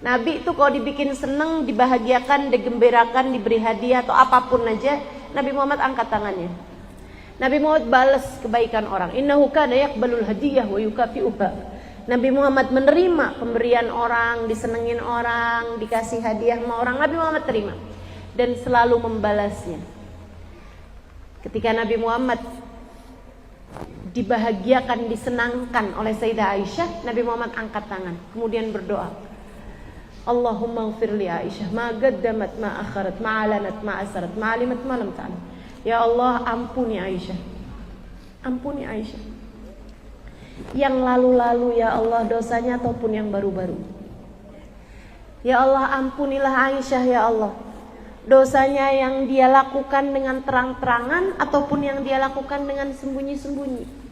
Nabi itu kalau dibikin senang, dibahagiakan, digembirakan, diberi hadiah atau apapun aja, Nabi Muhammad angkat tangannya. Nabi Muhammad balas kebaikan orang. Innahu kana yaqbalul hadiyah wa yukafi'uha. Nabi Muhammad menerima pemberian orang, disenengin orang, dikasih hadiah sama orang. Nabi Muhammad terima dan selalu membalasnya. Ketika Nabi Muhammad dibahagiakan, disenangkan oleh Sayyidah Aisyah, Nabi Muhammad angkat tangan, kemudian berdoa, Allahumma ighfir li Aisyah ma qaddamat ma akharat ma alanat ma asarat ma alimat ma lam ta'lam. Ya Allah, ampuni Aisyah. Ampuni Aisyah. Yang lalu-lalu ya Allah dosanya ataupun yang baru-baru. Ya Allah, ampunilah Aisyah ya Allah. Dosanya yang dia lakukan dengan terang-terangan ataupun yang dia lakukan dengan sembunyi-sembunyi.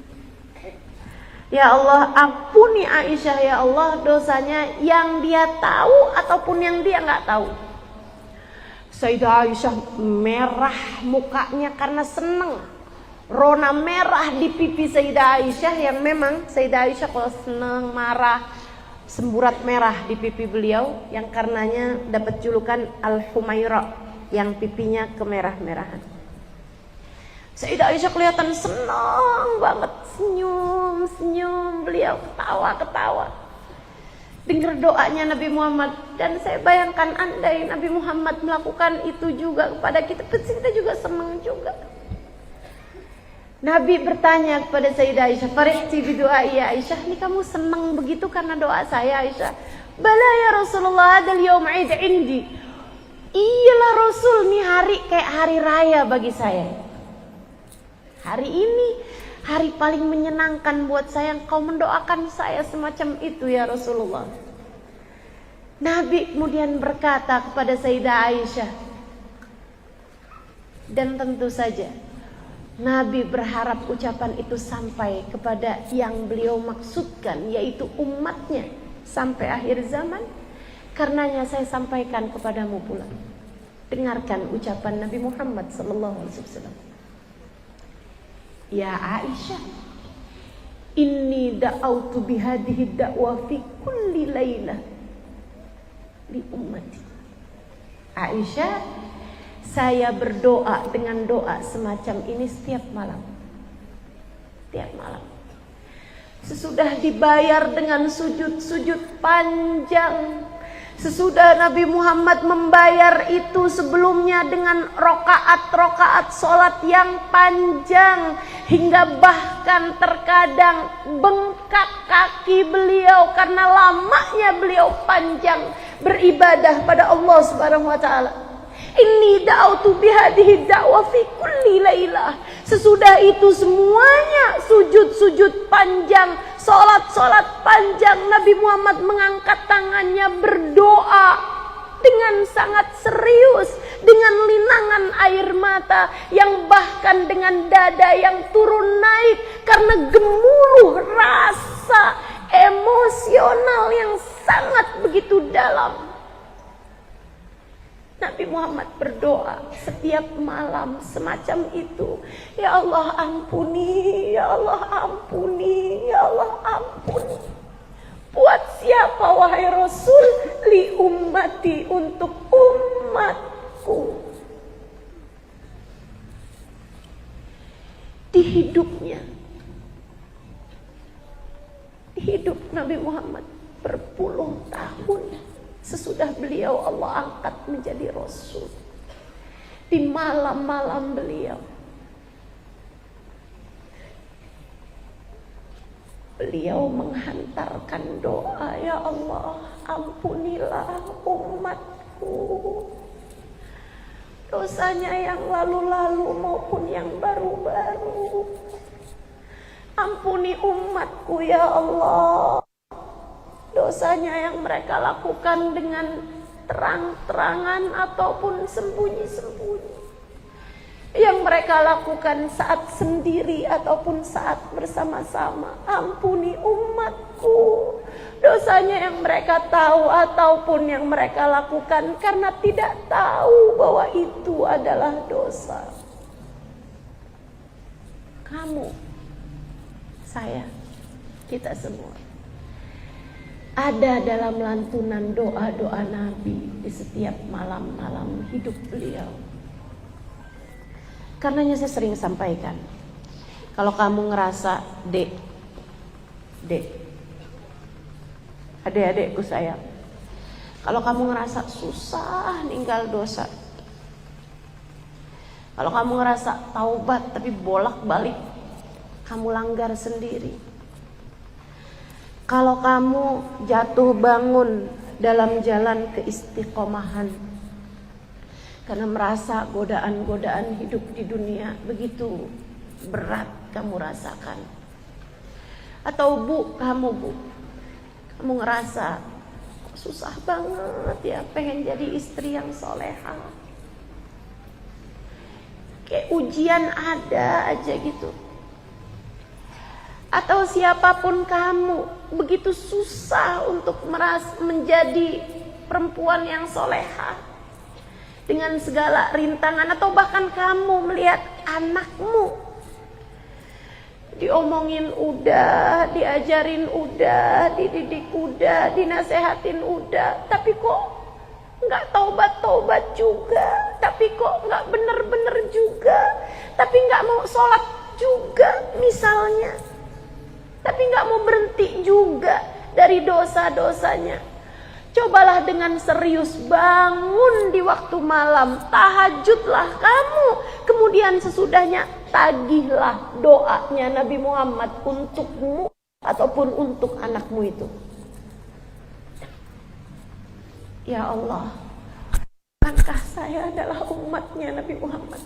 Ya Allah, ampuni Aisyah ya Allah, dosanya yang dia tahu ataupun yang dia nggak tahu. Sayyidah Aisyah merah mukanya karena senang. Rona merah di pipi Sayyidah Aisyah, yang memang Sayyidah Aisyah kalau senang, marah, semburat merah di pipi beliau, yang karenanya dapat julukan Al-Humaira, yang pipinya kemerah-merahan. Sayyidah Aisyah kelihatan senang banget, senyum-senyum, beliau ketawa-ketawa. Dengar doanya Nabi Muhammad, dan saya bayangkan andai Nabi Muhammad melakukan itu juga kepada kita, pasti kita juga senang juga. Nabi bertanya kepada Sayyidah Aisyah, "Farihti bi du'ai ya Aisyah, ini kamu senang begitu karena doa saya Aisyah?" "Bala ya Rasulullah, hadzal yaum 'id 'indi." Iyalah Rasul, nih hari kayak hari raya bagi saya. Hari ini hari paling menyenangkan buat saya, engkau mendoakan saya semacam itu ya Rasulullah. Nabi kemudian berkata kepada Sayyidah Aisyah, dan tentu saja Nabi berharap ucapan itu sampai kepada yang beliau maksudkan, yaitu umatnya sampai akhir zaman. Karenanya saya sampaikan kepadamu pula. Dengarkan ucapan Nabi Muhammad SAW. Ya Aisyah, inni da'autu bihadihi da'wa fi kulli laylah li ummati. Aisyah, saya berdoa dengan doa semacam ini setiap malam. Setiap malam. Sesudah dibayar dengan sujud-sujud panjang, sesudah Nabi Muhammad membayar itu sebelumnya dengan rokaat-rokaat sholat yang panjang, hingga bahkan terkadang bengkak kaki beliau karena lamanya beliau panjang beribadah pada Allah Subhanahu wa taala. Inni da'autu bihadihi da'wa fi kulli lailah. Sesudah itu semuanya sujud-sujud panjang, salat-salat panjang, Nabi Muhammad mengangkat tangannya berdoa dengan sangat serius, dengan linangan air mata yang bahkan dengan dada yang turun naik karena gemuruh rasa emosional yang sangat begitu dalam. Nabi Muhammad berdoa setiap malam semacam itu. Ya Allah ampuni, ya Allah ampuni, ya Allah ampuni. Buat siapa wahai Rasul? Li ummati, untuk umatku. Di hidupnya, hidup Nabi Muhammad berpuluh tahun sesudah beliau Allah angkat menjadi Rasul, di malam-malam beliau menghantarkan doa, ya Allah ampunilah umatku, dosanya yang lalu-lalu maupun yang baru-baru. Ampuni umatku ya Allah, dosanya yang mereka lakukan dengan terang-terangan ataupun sembunyi-sembunyi. yang mereka lakukan saat sendiri ataupun saat bersama-sama. Ampuni umatku dosanya yang mereka tahu ataupun yang mereka lakukan karena tidak tahu bahwa itu adalah dosa. Kamu, saya, kita semua ada dalam lantunan doa-doa Nabi di setiap malam-malam hidup beliau. Karenanya saya sering sampaikan, kalau kamu ngerasa dek, adik-adikku sayang, kalau kamu ngerasa susah ninggal dosa, kalau kamu ngerasa taubat tapi bolak-balik kamu langgar sendiri, kalau kamu jatuh bangun dalam jalan keistiqomahan karena merasa godaan-godaan hidup di dunia begitu berat kamu rasakan. Atau kamu ngerasa susah banget ya pengen jadi istri yang soleha. Kayak ujian ada aja gitu. Atau siapapun kamu begitu susah untuk menjadi perempuan yang soleha. Dengan segala rintangan, atau bahkan kamu melihat anakmu diomongin udah, diajarin udah, dididik udah, dinasehatin udah, tapi kok nggak taubat juga, tapi kok nggak bener-bener juga, tapi nggak mau sholat juga misalnya, tapi nggak mau berhenti juga dari dosa-dosanya. Cobalah dengan serius bangun di waktu malam, tahajudlah kamu. Kemudian sesudahnya tagihlah doanya Nabi Muhammad untukmu ataupun untuk anakmu itu. Ya Allah, bukankah saya adalah umatnya Nabi Muhammad?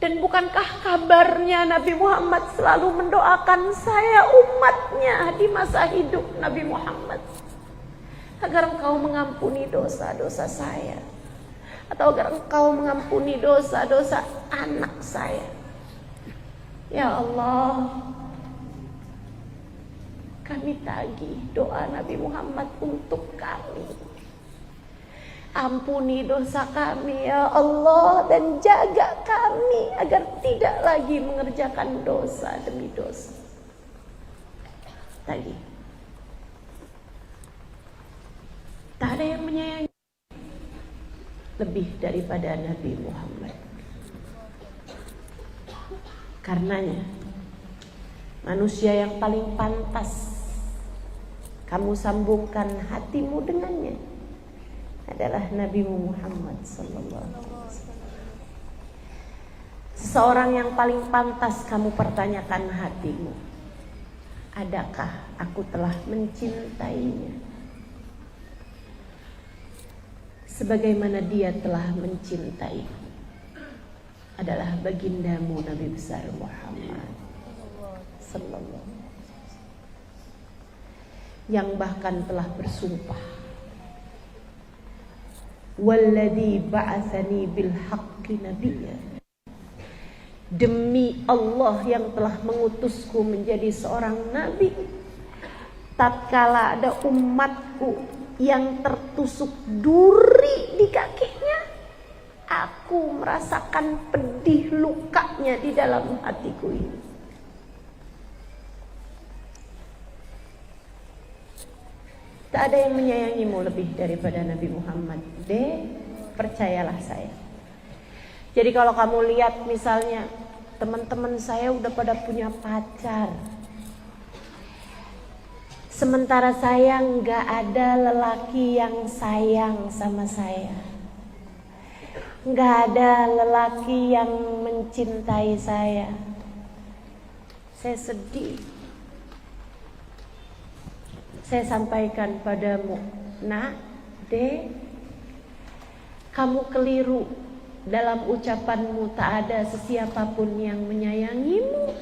Dan bukankah kabarnya Nabi Muhammad selalu mendoakan saya umatnya di masa hidup Nabi Muhammad? Agar engkau mengampuni dosa-dosa saya, atau agar engkau mengampuni dosa-dosa anak saya. Ya Allah, kami tagih doa Nabi Muhammad untuk kami. Ampuni dosa kami ya Allah, dan jaga kami agar tidak lagi mengerjakan dosa demi dosa. Tagih. Tak ada yang menyayangi lebih daripada Nabi Muhammad. Karenanya manusia yang paling pantas kamu sambungkan hatimu dengannya adalah Nabi Muhammad sallallahu alaihi wasallam. Seseorang yang paling pantas kamu pertanyakan hatimu, adakah aku telah mencintainya sebagaimana dia telah mencintai, adalah bagindamu Nabi besar Muhammad sallallahu alaihi wasallam, yang bahkan telah bersumpah, walladzi ba'atsani bil haqqi nabiyya, demi Allah yang telah mengutusku menjadi seorang nabi, tatkala ada umatku yang tertusuk duri di kakinya, aku merasakan pedih lukanya di dalam hatiku ini. Tak ada yang menyayangimu lebih daripada Nabi Muhammad. Percayalah saya. Jadi kalau kamu lihat misalnya teman-teman saya udah pada punya pacar, sementara saya nggak ada lelaki yang sayang sama saya, nggak ada lelaki yang mencintai saya sedih. Saya sampaikan padamu, nak, kamu keliru dalam ucapanmu tak ada sesiapapun yang menyayangimu.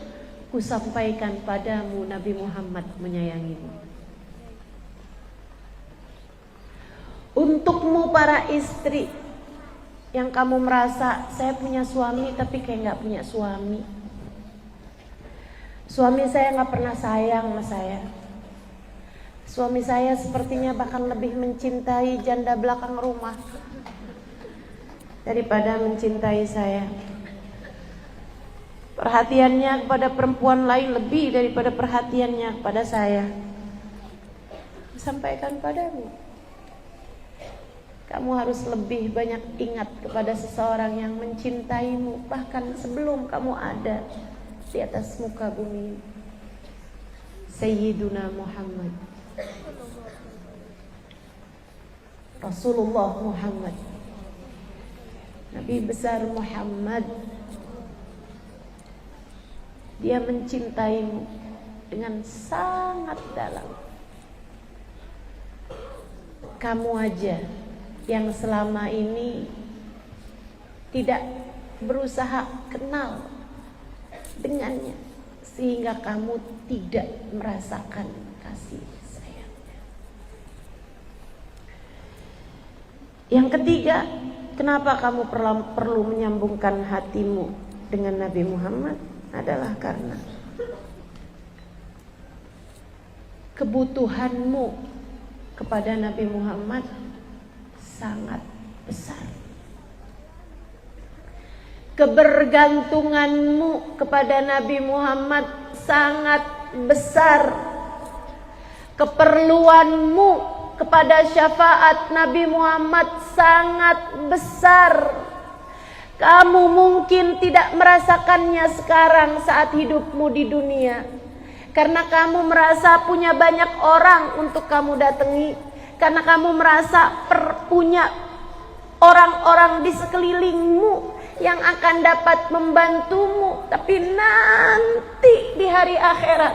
Ku sampaikan padamu, Nabi Muhammad menyayangimu. Untukmu para istri, Yang kamu merasa saya punya suami tapi kayak gak punya suami. Suami saya gak pernah sayang sama saya. Suami saya sepertinya bahkan lebih mencintai janda belakang rumah daripada mencintai saya. Perhatiannya kepada perempuan lain lebih daripada perhatiannya kepada saya. Sampaikan padamu, kamu harus lebih banyak ingat kepada seseorang yang mencintaimu bahkan sebelum kamu ada di atas muka bumi. Sayyiduna Muhammad, Rasulullah Muhammad, Nabi besar Muhammad. Dia mencintaimu dengan sangat dalam. Kamu aja yang selama ini tidak berusaha kenal dengannya, sehingga kamu tidak merasakan kasih sayangnya. Yang ketiga, kenapa kamu perlu menyambungkan hatimu dengan Nabi Muhammad adalah karena kebutuhanmu kepada Nabi Muhammad sangat besar. Kebergantunganmu kepada Nabi Muhammad sangat besar. Keperluanmu kepada syafaat Nabi Muhammad sangat besar. Kamu mungkin tidak merasakannya sekarang saat hidupmu di dunia, karena kamu merasa punya banyak orang untuk kamu datangi, karena kamu merasa punya orang-orang di sekelilingmu yang akan dapat membantumu. Tapi nanti di hari akhirat,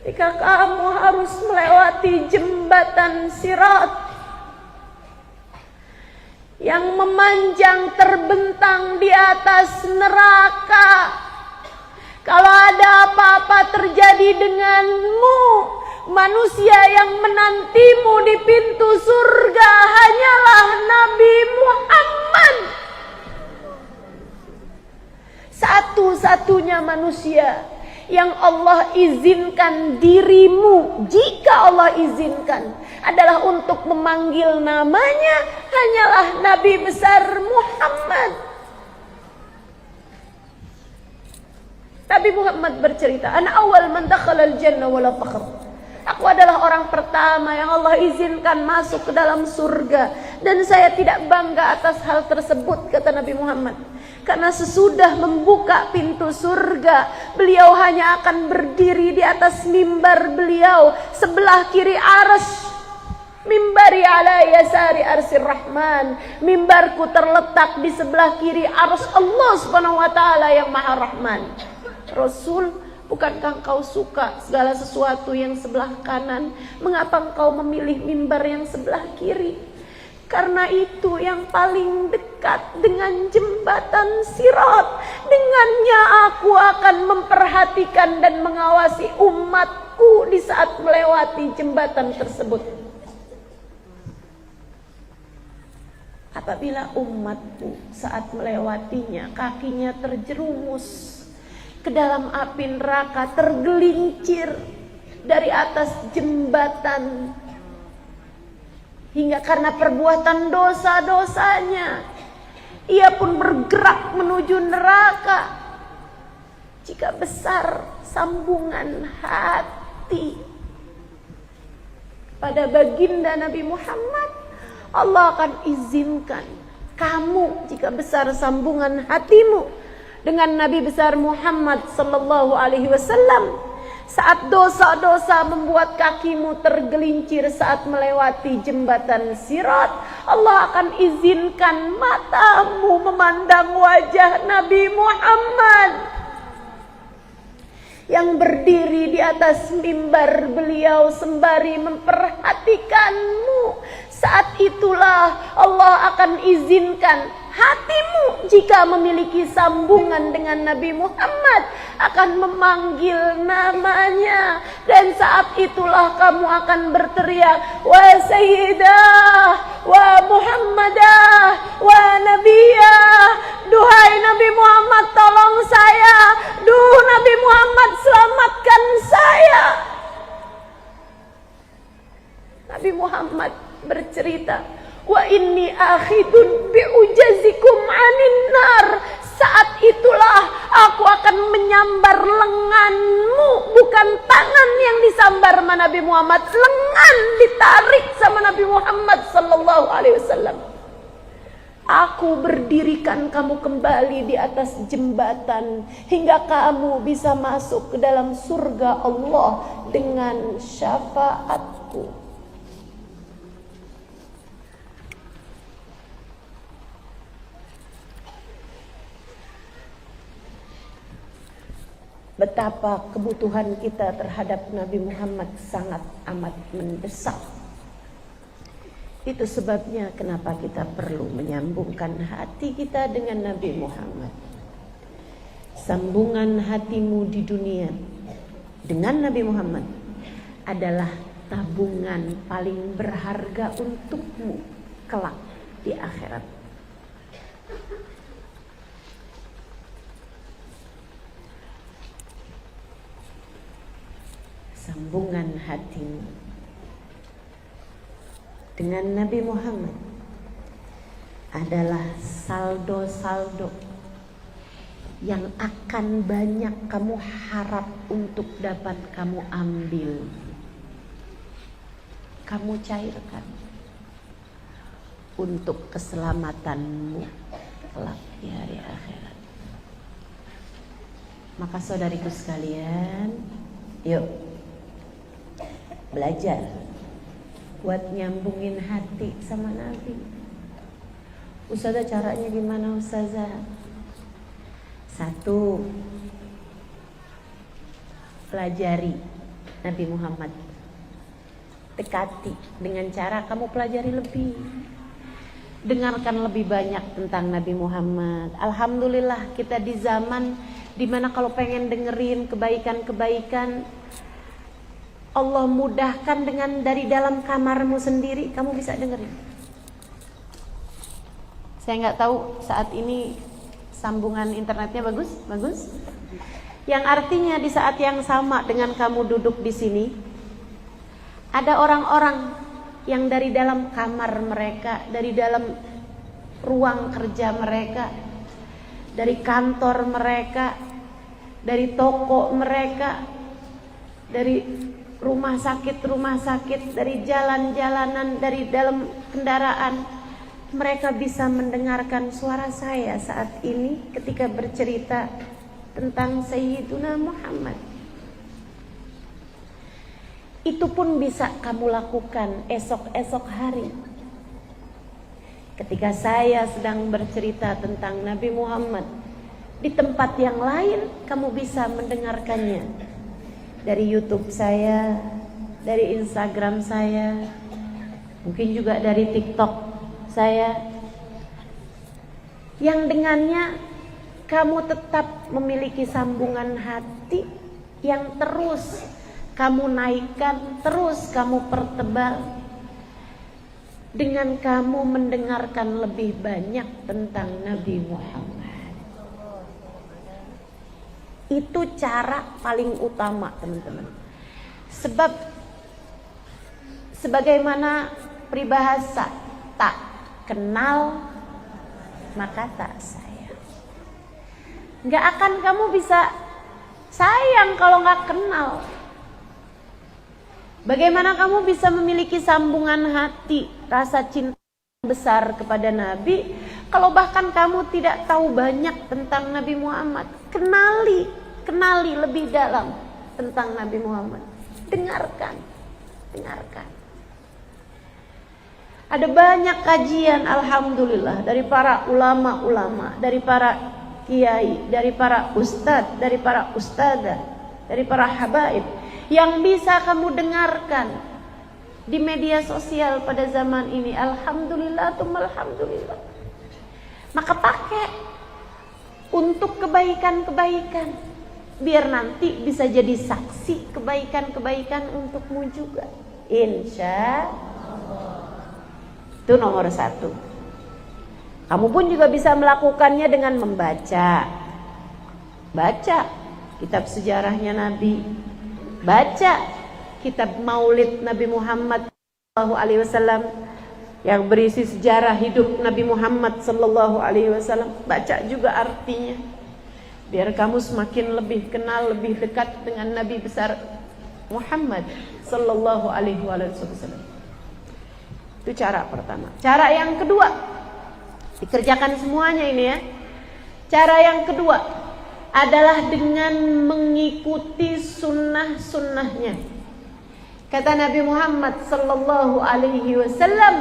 ketika kamu harus melewati jembatan Sirat yang memanjang terbentang di atas neraka, kalau ada apa-apa terjadi denganmu, manusia yang menantimu di pintu surga hanyalah Nabi Muhammad. Satu-satunya manusia yang Allah izinkan dirimu, jika Allah izinkan, adalah untuk memanggil namanya hanyalah Nabi besar Muhammad. Nabi Muhammad bercerita, "Ana awal man dakhala al-jannah wala fakhr." Aku adalah orang pertama yang Allah izinkan masuk ke dalam surga, dan saya tidak bangga atas hal tersebut, kata Nabi Muhammad. Karena sesudah membuka pintu surga, beliau hanya akan berdiri di atas mimbar beliau sebelah kiri arsy. Mimbari ala yasari arsir rahman. Mimbarku terletak di sebelah kiri arsy Allah Subhanahu wa taala yang Maha Rahman. Rasul, bukankah engkau suka segala sesuatu yang sebelah kanan? Mengapa engkau memilih mimbar yang sebelah kiri? Karena itu yang paling dekat dengan jembatan Sirat. Dengannya aku akan memperhatikan dan mengawasi umatku di saat melewati jembatan tersebut. Apabila umatku saat melewatinya kakinya terjerumus ke dalam api neraka, tergelincir dari atas jembatan, hingga karena perbuatan dosa-dosanya ia pun bergerak menuju neraka. Jika besar sambungan hati pada baginda Nabi Muhammad, Allah akan izinkan kamu, jika besar sambungan hatimu dengan Nabi besar Muhammad sallallahu alaihi wasallam, saat dosa-dosa membuat kakimu tergelincir saat melewati jembatan Sirat, Allah akan izinkan matamu memandang wajah Nabi Muhammad yang berdiri di atas mimbar beliau sembari memperhatikanmu. Saat itulah Allah akan izinkan Hatimu jika memiliki sambungan dengan Nabi Muhammad akan memanggil namanya, dan saat itulah kamu akan berteriak, wa sayyidah, wa muhammadah, wa nabiyah. Duhai Nabi Muhammad, tolong saya. Duh Nabi Muhammad, selamatkan saya. Nabi Muhammad bercerita, wa inni akhidun biujazikum anin nar. Saat itulah aku akan menyambar lenganmu, bukan tangan yang disambar sama Nabi Muhammad, lengan ditarik sama Nabi Muhammad sallallahu alaihi wasallam. Aku berdirikan kamu kembali di atas jembatan hingga kamu bisa masuk ke dalam surga Allah dengan syafaatku. Betapa kebutuhan kita terhadap Nabi Muhammad sangat amat mendesak. Itu sebabnya kenapa kita perlu menyambungkan hati kita dengan Nabi Muhammad. Sambungan hatimu di dunia dengan Nabi Muhammad adalah tabungan paling berharga untukmu kelak di akhirat. Sambungan hatimu dengan Nabi Muhammad adalah saldo-saldo yang akan banyak kamu harap untuk dapat kamu ambil, kamu cairkan untuk keselamatanmu kelak di hari akhirat. Maka saudariku sekalian, yuk belajar buat nyambungin hati sama Nabi. Ustazah, caranya gimana Ustazah? 1, pelajari Nabi Muhammad. Dekati dengan cara kamu pelajari lebih. Dengarkan lebih banyak tentang Nabi Muhammad. Alhamdulillah kita di zaman dimana kalau pengen dengerin kebaikan-kebaikan, Allah mudahkan dengan dari dalam kamarmu sendiri kamu bisa dengerin. Saya nggak tahu saat ini sambungan internetnya bagus. Yang artinya di saat yang sama dengan kamu duduk di sini, ada orang-orang yang dari dalam kamar mereka, dari dalam ruang kerja mereka, dari kantor mereka, dari toko mereka, dari rumah sakit, dari jalan-jalanan, dari dalam kendaraan, mereka bisa mendengarkan suara saya saat ini ketika bercerita tentang Sayyiduna Muhammad. Itu pun bisa kamu lakukan esok-esok hari. Ketika saya sedang bercerita tentang Nabi Muhammad di tempat yang lain, kamu bisa mendengarkannya dari YouTube saya, dari Instagram saya, mungkin juga dari TikTok saya, yang dengannya kamu tetap memiliki sambungan hati yang terus kamu naikkan, terus kamu pertebal dengan kamu mendengarkan lebih banyak tentang Nabi Muhammad. Itu cara paling utama, teman-teman. Sebab sebagaimana peribahasa, tak kenal maka tak sayang. Nggak akan kamu bisa sayang kalau nggak kenal. Bagaimana kamu bisa memiliki sambungan hati, rasa cinta besar kepada Nabi kalau bahkan kamu tidak tahu banyak tentang Nabi Muhammad? Kenali lebih dalam tentang Nabi Muhammad. Dengarkan. Ada banyak kajian, alhamdulillah, dari para ulama-ulama, dari para kiai, dari para ustadz, dari para ustadzah, dari para habaib yang bisa kamu dengarkan di media sosial pada zaman ini. Alhamdulillah, alhamdulillah. Maka pakai untuk kebaikan-kebaikan, biar nanti bisa jadi saksi kebaikan-kebaikan untukmu juga, insya Allah. Itu nomor 1. Kamu pun juga bisa melakukannya dengan membaca. Baca kitab sejarahnya Nabi, baca kitab Maulid Nabi Muhammad SAW yang berisi sejarah hidup Nabi Muhammad SAW. Baca juga artinya, biar kamu semakin lebih kenal, lebih dekat dengan Nabi besar Muhammad SAW. Itu cara pertama. Cara yang kedua, dikerjakan semuanya ini ya. Cara yang kedua adalah dengan mengikuti sunnah-sunnahnya. Kata Nabi Muhammad SAW,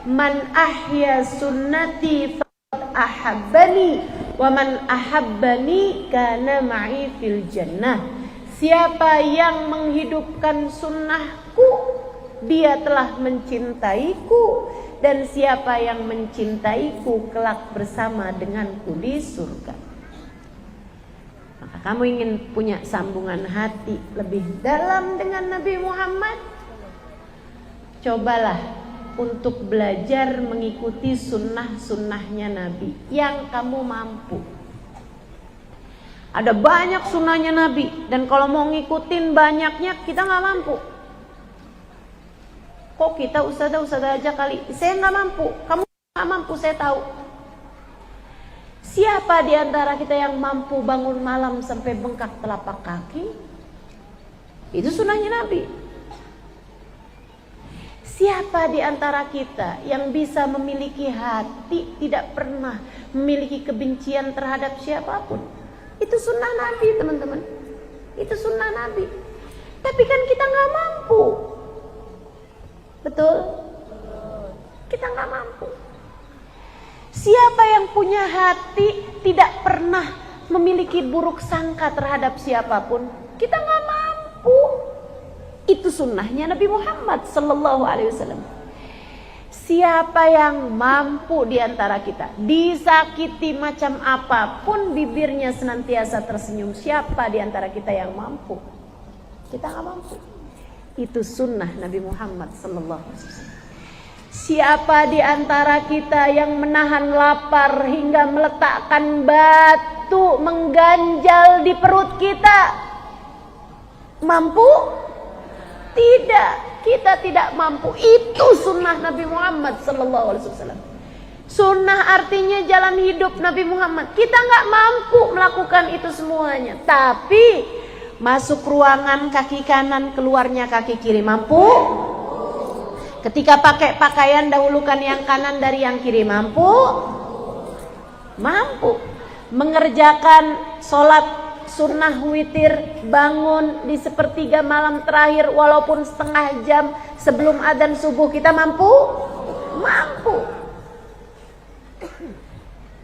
"Man ahya sunnati faqad ahabbani, wa man ahabbani kana ma'i fil jannah." Siapa yang menghidupkan sunnahku, dia telah mencintaiku, dan siapa yang mencintaiku kelak bersama denganku di surga. Maka kamu ingin punya sambungan hati lebih dalam dengan Nabi Muhammad, cobalah untuk belajar mengikuti sunnah-sunnahnya Nabi yang kamu mampu. Ada banyak sunnahnya Nabi, dan kalau mau ngikutin banyaknya kita gak mampu. Kok kita ustazah aja kali, saya nggak mampu, kamu nggak mampu, saya tahu. Siapa di antara kita yang mampu bangun malam sampai bengkak telapak kaki? Itu sunnahnya Nabi. Siapa di antara kita yang bisa memiliki hati tidak pernah memiliki kebencian terhadap siapapun? Itu sunnah Nabi, teman-teman. Itu sunnah Nabi. Tapi kan kita nggak mampu. Betul? Kita nggak mampu. Siapa yang punya hati tidak pernah memiliki buruk sangka terhadap siapapun? Kita nggak mampu. Itu sunnahnya Nabi Muhammad SAW. Siapa yang mampu di antara kita disakiti macam apapun, bibirnya senantiasa tersenyum? Siapa di antara kita yang mampu? Kita nggak mampu. Itu sunnah Nabi Muhammad SAW. Siapa di antara kita yang menahan lapar hingga meletakkan batu mengganjal di perut kita? Mampu? Tidak, kita tidak mampu. Itu sunnah Nabi Muhammad SAW. Sunnah artinya jalan hidup Nabi Muhammad. Kita nggak mampu melakukan itu semuanya, tapi masuk ruangan kaki kanan, keluarnya kaki kiri, mampu. Ketika pakai pakaian, dahulukan yang kanan dari yang kiri, mampu. Mampu. Mengerjakan sholat sunnah witir, bangun di sepertiga malam terakhir walaupun setengah jam sebelum adzan subuh, kita mampu. Mampu.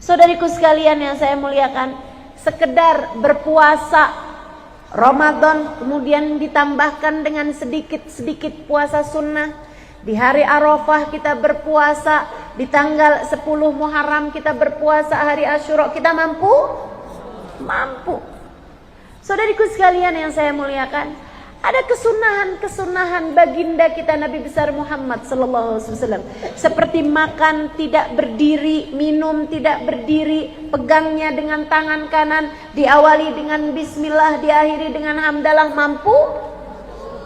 Saudariku sekalian yang saya muliakan, sekedar berpuasa Ramadan kemudian ditambahkan dengan sedikit-sedikit puasa sunnah. Di hari Arafah kita berpuasa, di tanggal 10 Muharram kita berpuasa, hari Asyura, kita mampu? Mampu. Saudariku sekalian yang saya muliakan, ada kesunahan-kesunahan baginda kita Nabi besar Muhammad SAW. Seperti makan tidak berdiri, minum tidak berdiri, pegangnya dengan tangan kanan, diawali dengan bismillah, diakhiri dengan hamdalah, mampu?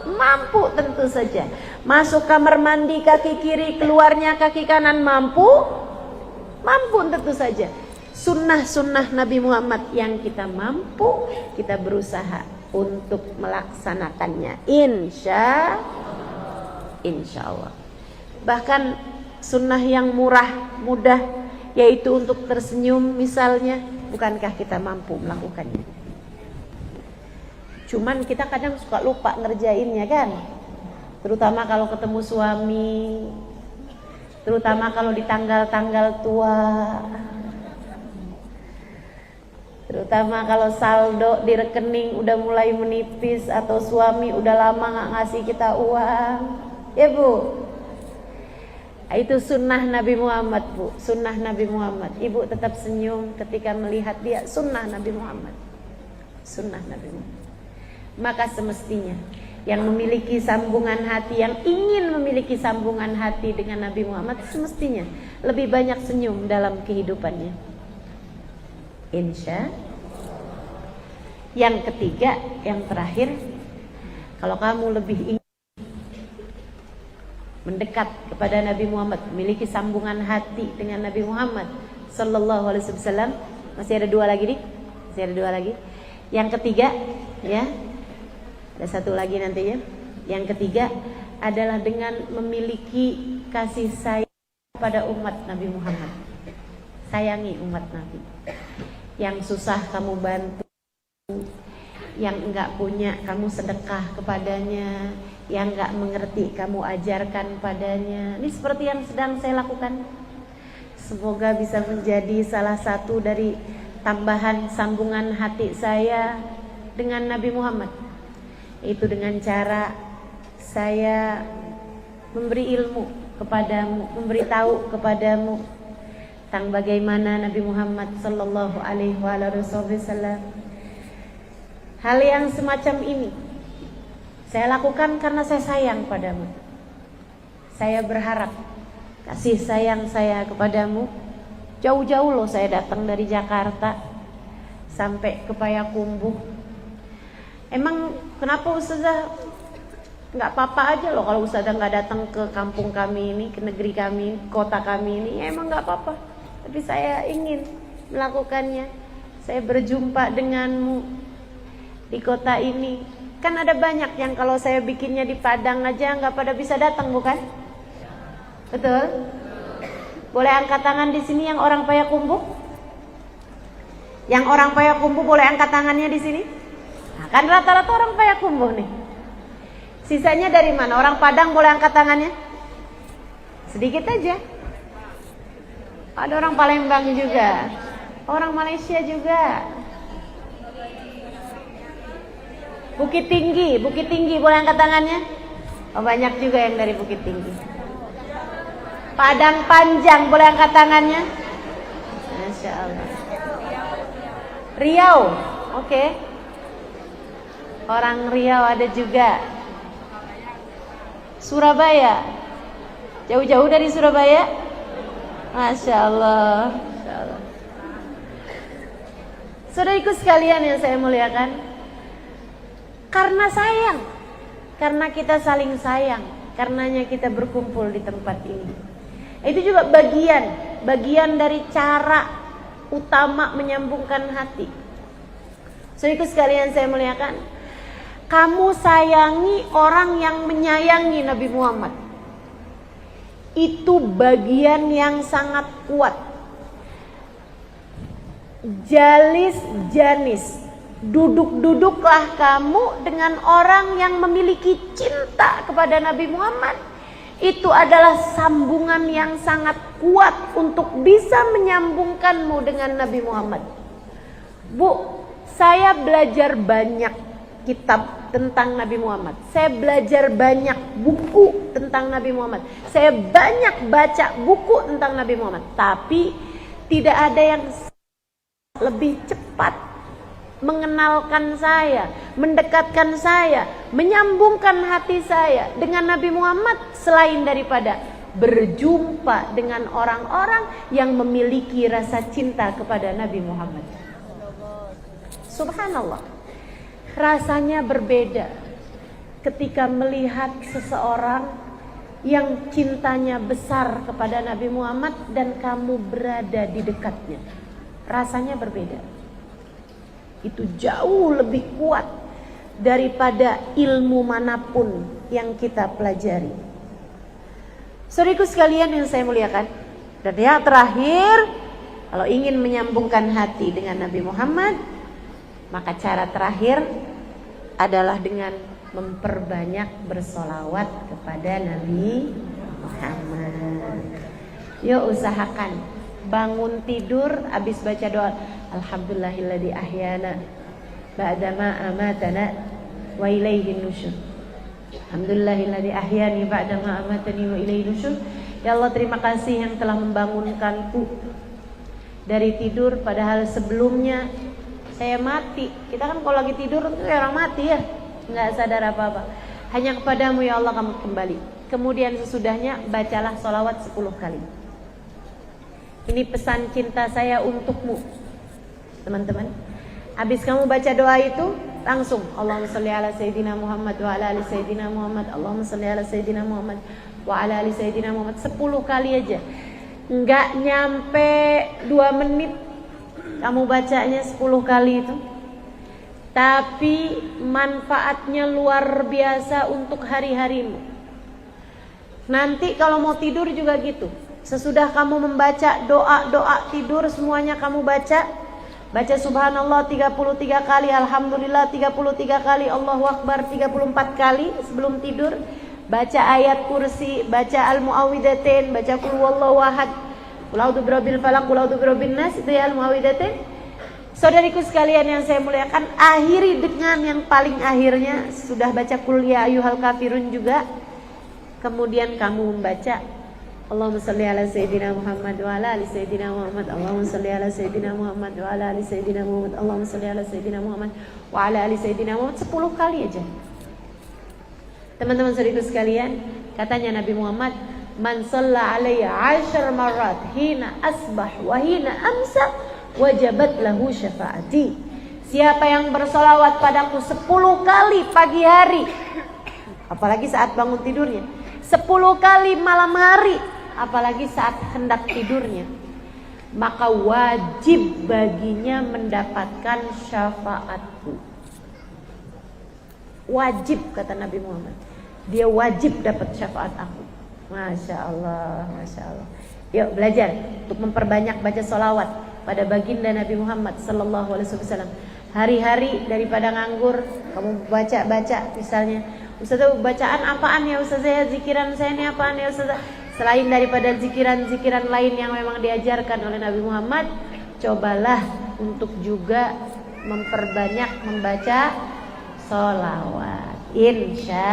Mampu tentu saja. Masuk kamar mandi kaki kiri, keluarnya kaki kanan, mampu? Mampu tentu saja. Sunnah-sunnah Nabi Muhammad yang kita mampu, kita berusaha untuk melaksanakannya, insya Allah. Bahkan sunnah yang murah, mudah, yaitu untuk tersenyum misalnya, bukankah kita mampu melakukannya? Cuman kita kadang suka lupa ngerjainnya kan, terutama kalau ketemu suami, terutama kalau di tanggal-tanggal tua, terutama kalau saldo di rekening udah mulai menipis atau suami udah lama gak ngasih kita uang, ya Bu. Itu sunnah Nabi Muhammad, Bu. Sunnah Nabi Muhammad. Ibu tetap senyum ketika melihat dia. Sunnah Nabi Muhammad. Sunnah Nabi Muhammad. Maka semestinya yang memiliki sambungan hati, yang ingin memiliki sambungan hati dengan Nabi Muhammad, semestinya lebih banyak senyum dalam kehidupannya. Insya. Yang ketiga, yang terakhir, kalau kamu lebih ingin mendekat kepada Nabi Muhammad, memiliki sambungan hati dengan Nabi Muhammad Sallallahu Alaihi Wasallam, masih ada dua lagi nih, masih ada dua lagi. Yang ketiga, ya, ada satu lagi nantinya. Yang ketiga adalah dengan memiliki kasih sayang pada umat Nabi Muhammad. Sayangi umat Nabi. Yang susah kamu bantu, yang enggak punya kamu sedekah kepadanya, yang enggak mengerti kamu ajarkan padanya. Ini seperti yang sedang saya lakukan. Semoga bisa menjadi salah satu dari tambahan sambungan hati saya dengan Nabi Muhammad. Itu dengan cara saya memberi ilmu kepadamu, memberitahu kepadamu tentang bagaimana Nabi Muhammad Sallallahu Alaihi Wasallam. Hal yang semacam ini saya lakukan karena saya sayang padamu. Saya berharap kasih sayang saya kepadamu. Jauh-jauh loh saya datang dari Jakarta sampai ke Payakumbuh. Emang kenapa Ustazah nggak apa-apa aja loh kalau Ustazah nggak datang ke kampung kami ini, ke negeri kami, kota kami ini? Ya, emang nggak apa-apa. Tapi saya ingin melakukannya. Saya berjumpa denganmu di kota ini. Kan ada banyak yang kalau saya bikinnya di Padang aja nggak pada bisa datang, bukan? Betul? Boleh angkat tangan di sini yang orang Payakumbuh? Yang orang Payakumbuh boleh angkat tangannya di sini? Nah, kan rata-rata orang Payakumbuh nih. Sisanya dari mana? Orang Padang boleh angkat tangannya? Sedikit aja. Ada orang Palembang juga. Orang Malaysia juga. Bukit Tinggi boleh angkat tangannya? Oh, banyak juga yang dari Bukit Tinggi. Padang Panjang boleh angkat tangannya? Masya Allah. Riau, oke. Orang Riau ada juga. Surabaya, jauh-jauh dari Surabaya? Masya Allah. Masya Allah. Saudariku sekalian yang saya muliakan, karena sayang, karena kita saling sayang, karenanya kita berkumpul di tempat ini. Itu juga bagian dari cara utama menyambungkan hati. Saudariku sekalian saya muliakan, kamu sayangi orang yang menyayangi Nabi Muhammad. Itu bagian yang sangat kuat. Jalis janis, duduk-duduklah kamu dengan orang yang memiliki cinta kepada Nabi Muhammad. Itu adalah sambungan yang sangat kuat untuk bisa menyambungkanmu dengan Nabi Muhammad. Bu, saya belajar banyak kitab tentang Nabi Muhammad. Saya belajar banyak buku tentang Nabi Muhammad. Saya banyak baca buku tentang Nabi Muhammad. Tapi tidak ada yang lebih cepat mengenalkan saya, mendekatkan saya, menyambungkan hati saya dengan Nabi Muhammad selain daripada berjumpa dengan orang-orang yang memiliki rasa cinta kepada Nabi Muhammad. Subhanallah. Rasanya berbeda ketika melihat seseorang yang cintanya besar kepada Nabi Muhammad dan kamu berada di dekatnya. Rasanya berbeda. Itu jauh lebih kuat daripada ilmu manapun yang kita pelajari. Saudaraku sekalian yang saya muliakan, dan yang terakhir, kalau ingin menyambungkan hati dengan Nabi Muhammad, maka cara terakhir adalah dengan memperbanyak bersolawat kepada Nabi Muhammad. Yuk usahakan bangun tidur habis baca doa Alhamdulillahilladzi ahyana ba'dama amatana wa ilaihin nusyur. Alhamdulillahilladzi ahyani ba'dama amatani wa ilaihin nusyur. Ya Allah, terima kasih yang telah membangunkanku dari tidur, padahal sebelumnya saya mati. Kita kan kalau lagi tidur itu kayak orang mati ya, nggak sadar apa-apa. Hanya kepadamu ya Allah kami kembali. Kemudian sesudahnya bacalah sholawat 10 kali. Ini pesan cinta saya untukmu, teman-teman. Habis kamu baca doa itu, langsung Allahumma sholli ala sayyidina Muhammad wa ala ali sayyidina Muhammad. Allahumma sholli ala sayyidina Muhammad wa ala ali sayyidina Muhammad 10 kali aja. Enggak nyampe 2 menit kamu bacanya 10 kali itu. Tapi manfaatnya luar biasa untuk hari-harimu. Nanti kalau mau tidur juga gitu. Sesudah kamu membaca doa-doa tidur semuanya kamu baca. Baca subhanallah 33 kali, alhamdulillah 33 kali, Allahu akbar 34 kali sebelum tidur. Baca ayat kursi, baca al-muawwidatain, baca qul huwallahu ahad, qul a'udzu birabbil falaq, qul a'udzu birabbin nas, itu ya al-muawwidatain. Saudariku sekalian yang saya muliakan, akhiri dengan yang paling akhirnya sudah baca qul ya ayyuhal kafirun juga. Kemudian kamu membaca Allahumma salli ala sayyidina Muhammad wa ala ali sayyidina Muhammad. Allahumma salli ala sayyidina Muhammad wa ala ali sayyidina Muhammad. Allahumma salli ala sayyidina Muhammad wa ala ali sayyidina Muhammad 10 kali aja. Teman-teman saudaraku sekalian, katanya Nabi Muhammad, man shalla alayya 10 marrat hina asbah wa hina amsa wajabat lahu syafaati. Siapa yang bersolawat padaku 10 kali pagi hari, apalagi saat bangun tidurnya, 10 kali malam hari, apalagi saat hendak tidurnya, maka wajib baginya mendapatkan syafaatku. Wajib, kata Nabi Muhammad, dia wajib dapat syafaat aku. Masya Allah, Masya Allah. Yuk belajar untuk memperbanyak baca sholawat pada baginda Nabi Muhammad Sallallahu Alaihi Wasallam. Hari-hari daripada nganggur, kamu baca-baca misalnya, Ustazah bacaan apaan ya Ustazah, zikiran saya ini apaan ya Ustazah. Selain daripada zikiran-zikiran lain yang memang diajarkan oleh Nabi Muhammad, cobalah untuk juga memperbanyak membaca sholawat. Insya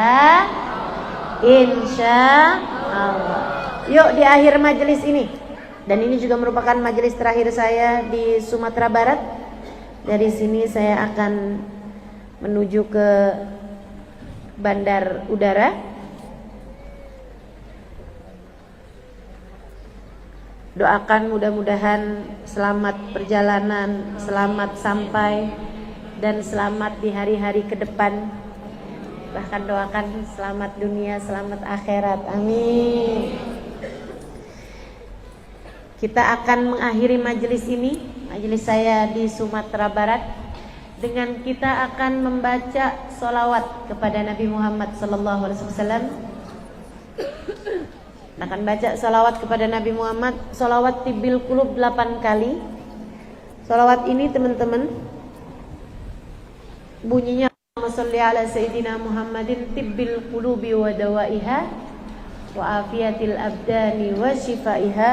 Allah. Yuk di akhir majelis ini, dan ini juga merupakan majelis terakhir saya di Sumatera Barat. Dari sini saya akan menuju ke bandar udara. Doakan mudah-mudahan selamat perjalanan, selamat sampai, dan selamat di hari-hari ke depan. Bahkan doakan selamat dunia, selamat akhirat. Amin. Kita akan mengakhiri majelis ini, majelis saya di Sumatera Barat, dengan kita akan membaca sholawat kepada Nabi Muhammad Sallallahu Alaihi Wasallam. Akan baca sholawat kepada Nabi Muhammad, sholawat tibbil qulub 8 kali. Sholawat ini teman-teman bunyinya Allahumma sholli ala sayyidina Muhammadin tibbil qulubi wa dawaiha wa afiyatil abdani wa shifaiha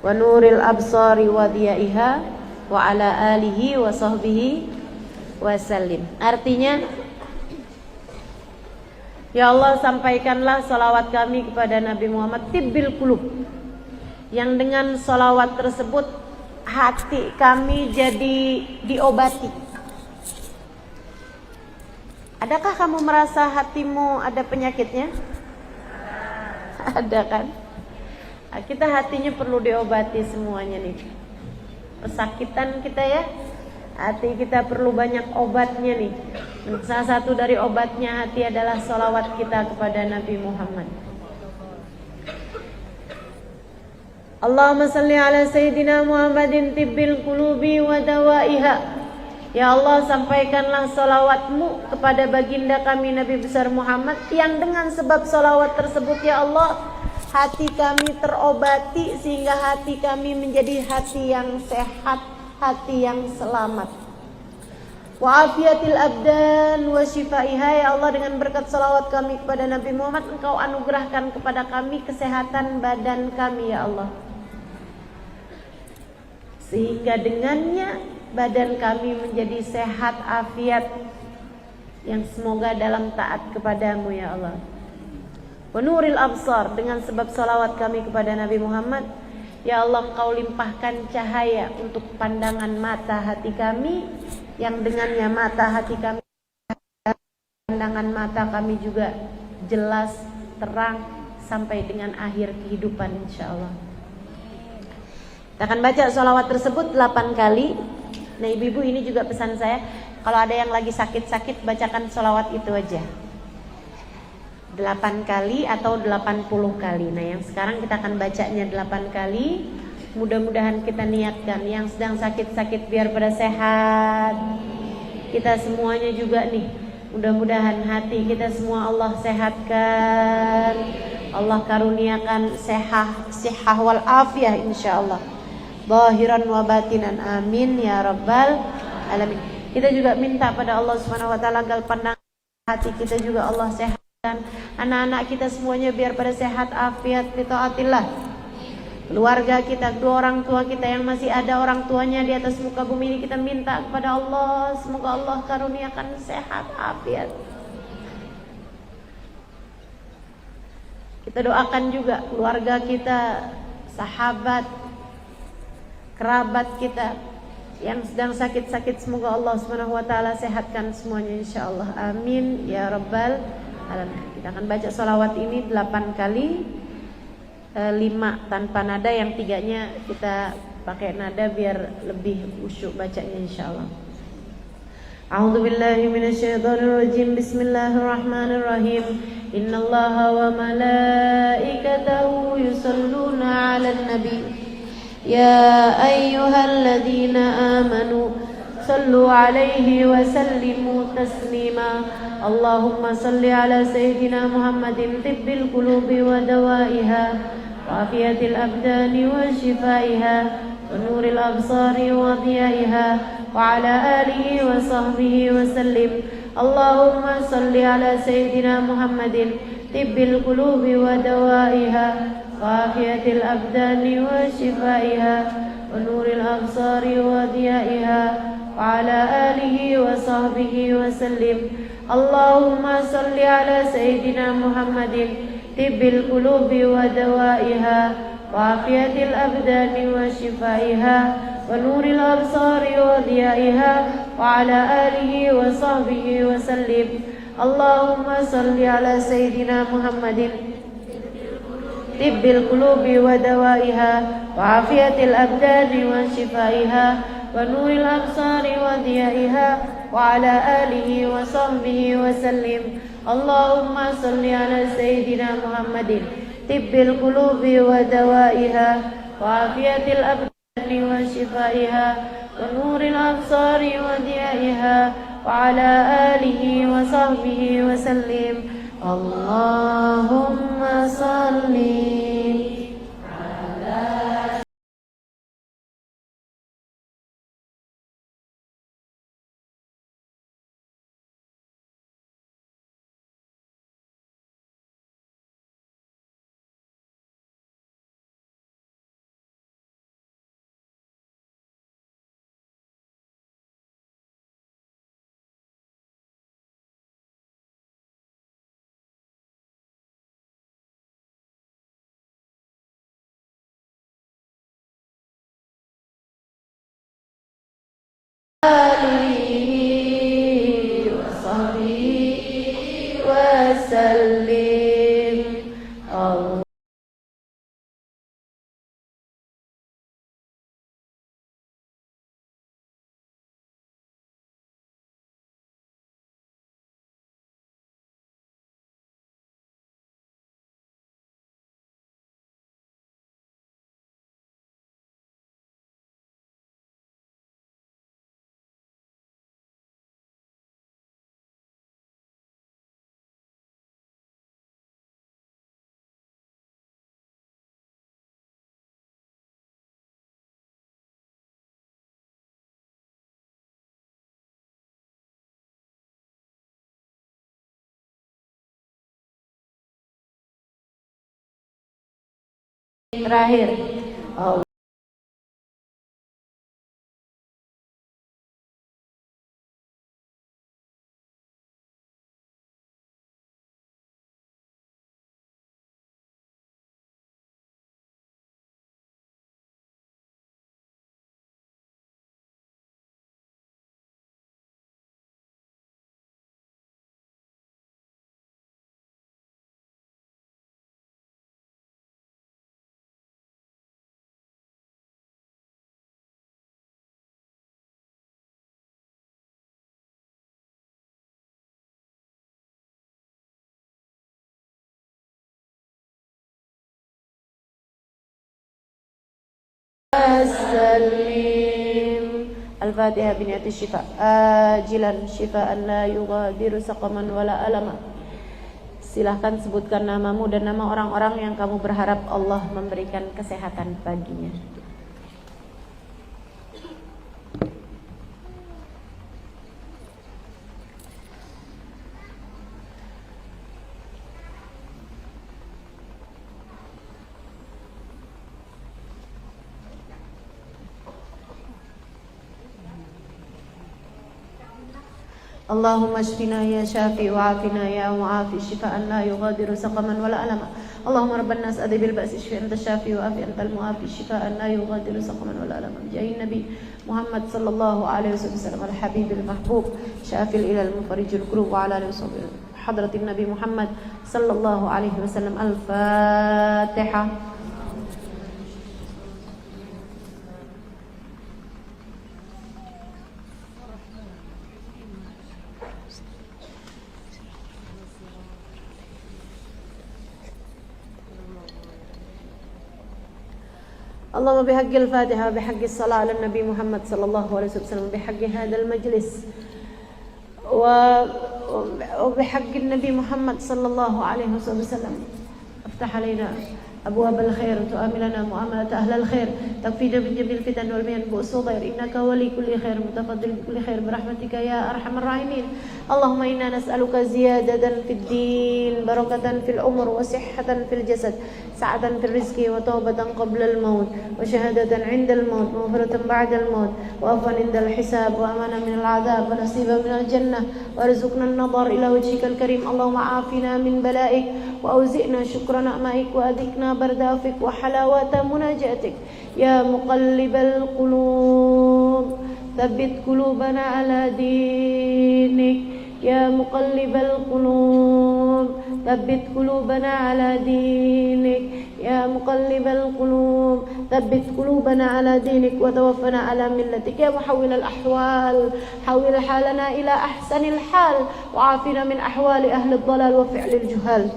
wa nuril absari wa diyaiha wa ala alihi wa sahbihi wasallim. Artinya, ya Allah, sampaikanlah salawat kami kepada Nabi Muhammad tibbil qulub, yang dengan salawat tersebut hati kami jadi diobati. Adakah kamu merasa hatimu ada penyakitnya? Ada kan? Kita hatinya perlu diobati semuanya nih. Pesakitan kita ya, hati kita perlu banyak obatnya nih. Salah satu dari obatnya hati adalah sholawat kita kepada Nabi Muhammad. Allahumma salli ala sayyidina Muhammadin tibbil qulubi wa dawaiha. Ya Allah, sampaikanlah sholawatmu kepada baginda kami Nabi besar Muhammad, yang dengan sebab sholawat tersebut ya Allah, hati kami terobati sehingga hati kami menjadi hati yang sehat, hati yang selamat. Wa afiyatil abdan wa shifaiha. Ya Allah, dengan berkat salawat kami kepada Nabi Muhammad, Engkau anugerahkan kepada kami kesehatan badan kami ya Allah, sehingga dengannya badan kami menjadi sehat afiat, yang semoga dalam taat kepadamu ya Allah. wa nuril absar, dengan sebab salawat kami kepada Nabi Muhammad. Ya Allah, Kau limpahkan cahaya untuk pandangan mata hati kami, yang dengannya mata hati kami, pandangan mata kami juga jelas, terang sampai dengan akhir kehidupan insyaallah. Kita akan baca salawat tersebut 8 kali. Nah ibu-ibu, ini juga pesan saya, kalau ada yang lagi sakit-sakit, bacakan salawat itu aja 8 kali atau 80 kali. Nah yang sekarang kita akan bacanya 8 kali. Mudah-mudahan kita niatkan yang sedang sakit-sakit biar pada sehat. Kita semuanya juga nih, mudah-mudahan hati kita semua Allah sehatkan, Allah karuniakan sihah wal afiyah insyaallah, zahiran wa batinan, amin ya rabbal alamin. Kita juga minta pada Allah Subhanahu wa taala agar pandangan hati kita juga Allah sehat. Anak-anak kita semuanya biar pada sehat, afiat, litaatillah. Keluarga kita, kedua orang tua kita yang masih ada orang tuanya di atas muka bumi ini, kita minta kepada Allah, semoga Allah karuniakan sehat, afiat. Kita doakan juga keluarga kita, sahabat, kerabat kita yang sedang sakit-sakit, semoga Allah Subhanahu wa taala sehatkan semuanya insyaallah, amin ya rabbal. Kita akan baca salawat ini 8 kali, 5 tanpa nada, yang 3-nya kita pakai nada biar lebih khusyuk bacanya insyaallah. A'udzu billahi minasyaitonir rajim. Bismillahirrahmanirrahim. Innallaha wa malaikatahu yusholluna 'alan nabi. Ya ayyuhalladzina amanu sallu 'alaihi wa sallimu taslima. Allahumma salli ala sayyidina Muhammadin tibbil qulubi wa dawaiha wa afiyatil abdani wa shifaiha wa nuril absari wa diyaiha wa ala alihi wa sahbihi wa sallim. Allahumma salli ala sayyidina Muhammadin tibbil qulubi wa dawaiha wa afiyatil abdani wa shifaiha wa nuril absari wa diyaiha wa ala alihi wa sahbihi wa sallim. Allahumma salli ala sayyidina Muhammadin tibbil qulubi wa dawaiha wa afiyatil abdani wa shifaiha wa nuril absari wa diyaiha wa ala alihi wa sahbihi wa sallim. Allahumma salli ala sayyidina Muhammadin tibbil qulubi wa dawaiha wa afiyatil abdani wa shifaiha wa nuril absari wa diyaiha wa ala alihi wa sahbihi wa sallim. Allahumma salli ala sayyidina Muhammadin tibbil qulubi wa dawaiha wa afiyatil abdani wa shifaiha wa nuril absari wa diyaiha wa ala alihi wa sahbihi wa sallim. Allahumma salli ala alihi wa sahbihi wa sallim. Allah terakhir. Allah سلم. الفاتحة بنية الشفاء آجلا شفاء لا يغادر سقما ولا ألما. Silahkan sebutkan namamu dan nama orang-orang yang kamu berharap Allah memberikan kesehatan baginya. اللهم اشفنا يا شافي وعافنا يا معافي شفاء لا يغادر سقما ولا ألما. اللهم رب الناس أذهب البأس اشف أنت الشافي وعافي أنت المعافي شفاء لا يغادر سقما ولا ألما. جاء النبي محمد صلى الله عليه وسلم الحبيب المحبوب شافي الإله المفرج الكروب وعلى آله وصحبه حضرة النبي محمد صلى الله عليه وسلم. الفاتحة. اللهم بحق الفاتحة وبحق الصلاة على النبي محمد صلى الله عليه وسلم وبحق هذا المجلس وبحق النبي محمد صلى الله عليه وسلم افتح علينا أبواب الخير وتؤملنا معاملة أهل الخير تكفينا من جميع الفتن والمحن بؤس وضير إنك ولي كل خير متفضل بكل خير برحمتك يا أرحم الراحمين. اللهم إنا نسألك زيادة في الدين بركة في العمر وصحة في الجسد سعة في الرزق وتوبة قبل الموت وشهادة عند الموت ومغفرة بعد الموت وعفوا عند الحساب وأمانا من العذاب ونصيبا من الجنة وارزقنا النظر إلى وجهك الكريم. اللهم عافنا من بلائك وأوزئنا شكر نعمائك وأذقنا برد عفوك وحلاوة مناجاتك. يا مقلب القلوب ثبت قلوبنا على دينك. يا مقلب القلوب ثبت قلوبنا على دينك. يا مقلب القلوب ثبت قلوبنا على دينك وتوفنا على ملتك. يا محول الأحوال حول حالنا إلى أحسن الحال وعافنا من أحوال أهل الضلال وفعل الجهال.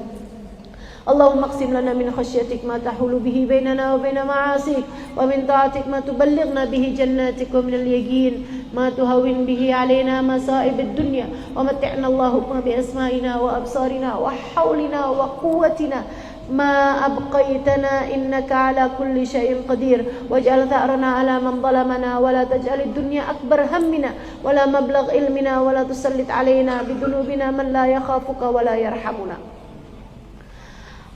اللهم اقسم لنا من خشيتك ما تحول به بيننا وبين معاصيك ومن طاعتك ما تبلغنا به جناتك ومن اليقين ما تهون به علينا مصائب الدنيا ومتعنا اللهم بأسمائنا وأبصارنا وحولنا وقوتنا ما أبقيتنا إنك على كل شيء قدير. واجعل ثأرنا على من ظلمنا ولا تجعل الدنيا أكبر همنا ولا مبلغ علمنا ولا تسلط علينا بذنوبنا من لا يخافك ولا يرحمنا.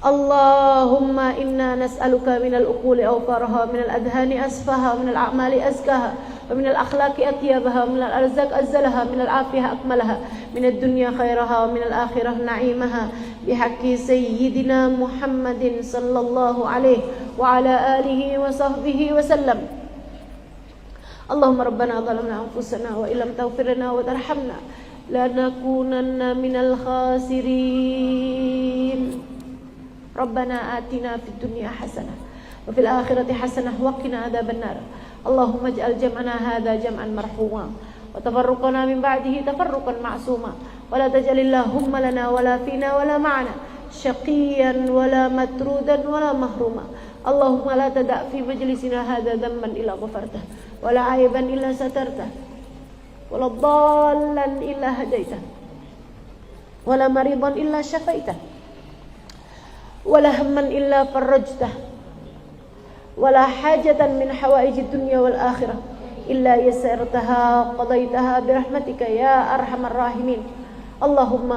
اللهم إنا نسألك من العقول أوفرها من الأذهان أسفها ومن الأعمال أزكاها ومن الأخلاق أطيبها ومن الأرزاق أزلها من العافية أكملها من الدنيا خيرها ومن الآخرة نعيمها بحق سيدنا محمد صلى الله عليه وعلى آله وصحبه وسلم. اللهم ربنا ظلمنا أنفسنا وإن لم تغفر لنا وترحمنا لنكونن من الخاسرين. ربنا آتنا في الدنيا حسنة وفي الآخرة حسنة وقنا عذاب النار. اللهم اجعل جمعنا هذا جمعا مرحوما وتفرقنا من بعده تفرقا معصوما ولا تجعل اللهم لنا ولا فينا ولا معنا شقيا ولا مترودا ولا محروما. اللهم لا تدع في مجلسنا هذا ذنبا إلا غفرته ولا عيبا إلا سترته ولا ضالا إلا هديته ولا مريضا إلا شفيته ولا هما إلا فرجته ولا حاجة من حوائج الدنيا والآخرة إلا يسرتها قضيتها برحمتك يا أرحم الراحمين. اللهم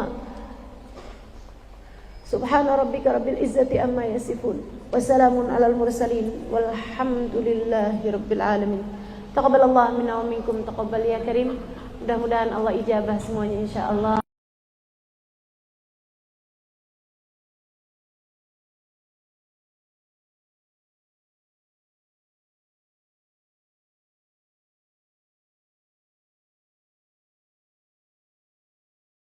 سبحان ربك رب العزة عما يصفون وسلام على المرسلين والحمد لله رب العالمين. Taqabbalallahu minna wa minkum taqabbal ya karim. Mudah-mudahan Allah ijabah semuanya insyaallah.